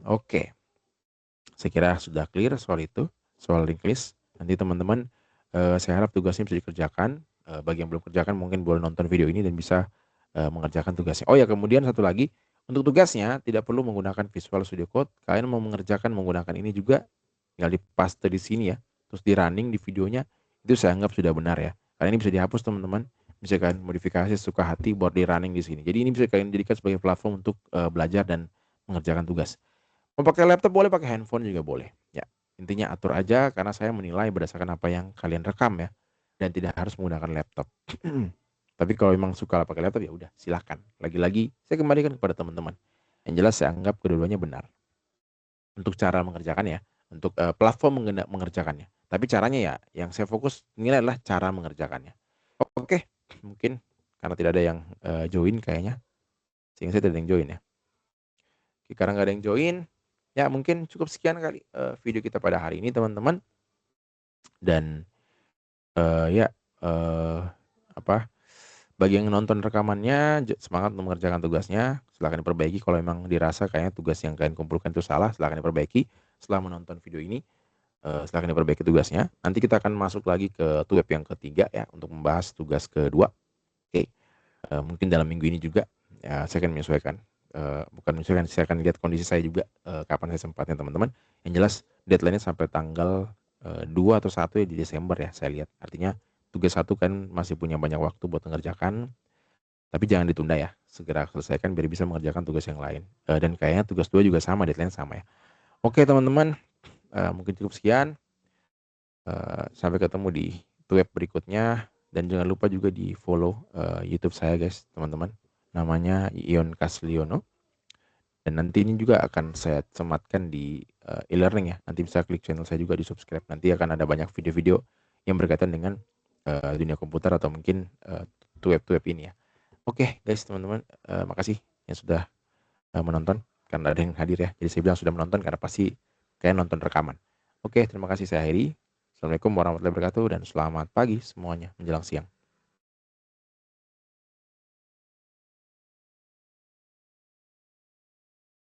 Oke. Saya kira sudah clear soal itu, soal linked list. Nanti teman-teman saya harap tugasnya bisa dikerjakan. Bagi yang belum kerjakan mungkin boleh nonton video ini dan bisa mengerjakan tugasnya. Oh ya, kemudian satu lagi, untuk tugasnya tidak perlu menggunakan Visual Studio Code. Kalian mau mengerjakan menggunakan ini juga, tinggal di paste di sini ya, terus di running di videonya, itu saya anggap sudah benar ya. Karena ini bisa dihapus teman-teman, bisa kalian modifikasi suka hati buat di running di sini. Jadi ini bisa kalian jadikan sebagai platform untuk belajar dan mengerjakan tugas. Mau pakai laptop boleh, pakai handphone juga boleh. Ya, intinya atur aja karena saya menilai berdasarkan apa yang kalian rekam ya, dan tidak harus menggunakan laptop. Tapi kalau memang suka pakai laptop ya udah silakan. Lagi-lagi saya kembalikan kepada teman-teman. Yang jelas saya anggap kedua-duanya benar. Untuk cara mengerjakan ya, untuk platform mengerjakannya. Tapi caranya ya yang saya fokus nilai adalah cara mengerjakannya. Oke, mungkin karena tidak ada yang join kayaknya. Sehingga saya tidak ada yang join ya. Oke, karena nggak ada yang join, ya mungkin cukup sekian kali video kita pada hari ini teman-teman. Dan bagi yang nonton rekamannya, semangat untuk mengerjakan tugasnya. Silahkan diperbaiki kalau memang dirasa kayaknya tugas yang kalian kumpulkan itu salah, silahkan diperbaiki. Setelah menonton video ini, silahkan diperbaiki tugasnya. Nanti kita akan masuk lagi ke web yang ketiga ya, untuk membahas tugas kedua. Oke, mungkin dalam minggu ini juga ya, saya akan menyesuaikan. Bukan menyesuaikan, saya akan lihat kondisi saya juga kapan saya sempatnya teman-teman. Yang jelas deadline-nya sampai tanggal 2 atau 1 ya di Desember ya saya lihat. Artinya tugas 1 kan masih punya banyak waktu buat mengerjakan, tapi jangan ditunda ya, segera selesaikan biar bisa mengerjakan tugas yang lain. Dan kayaknya tugas 2 juga sama, deadline sama ya. Oke teman-teman, mungkin cukup sekian. Sampai ketemu di web berikutnya, dan jangan lupa juga di follow YouTube saya guys teman-teman, namanya Ion Kasliono. Dan nanti ini juga akan saya sematkan di e-learning ya, nanti bisa klik channel saya juga, di subscribe. Nanti akan ada banyak video-video yang berkaitan dengan dunia komputer atau mungkin web ini ya. Oke guys teman-teman, makasih yang sudah menonton, karena ada yang hadir ya. Jadi saya bilang sudah menonton karena pasti kalian nonton rekaman. Oke, terima kasih, saya akhiri. Assalamualaikum warahmatullahi wabarakatuh dan selamat pagi semuanya menjelang siang.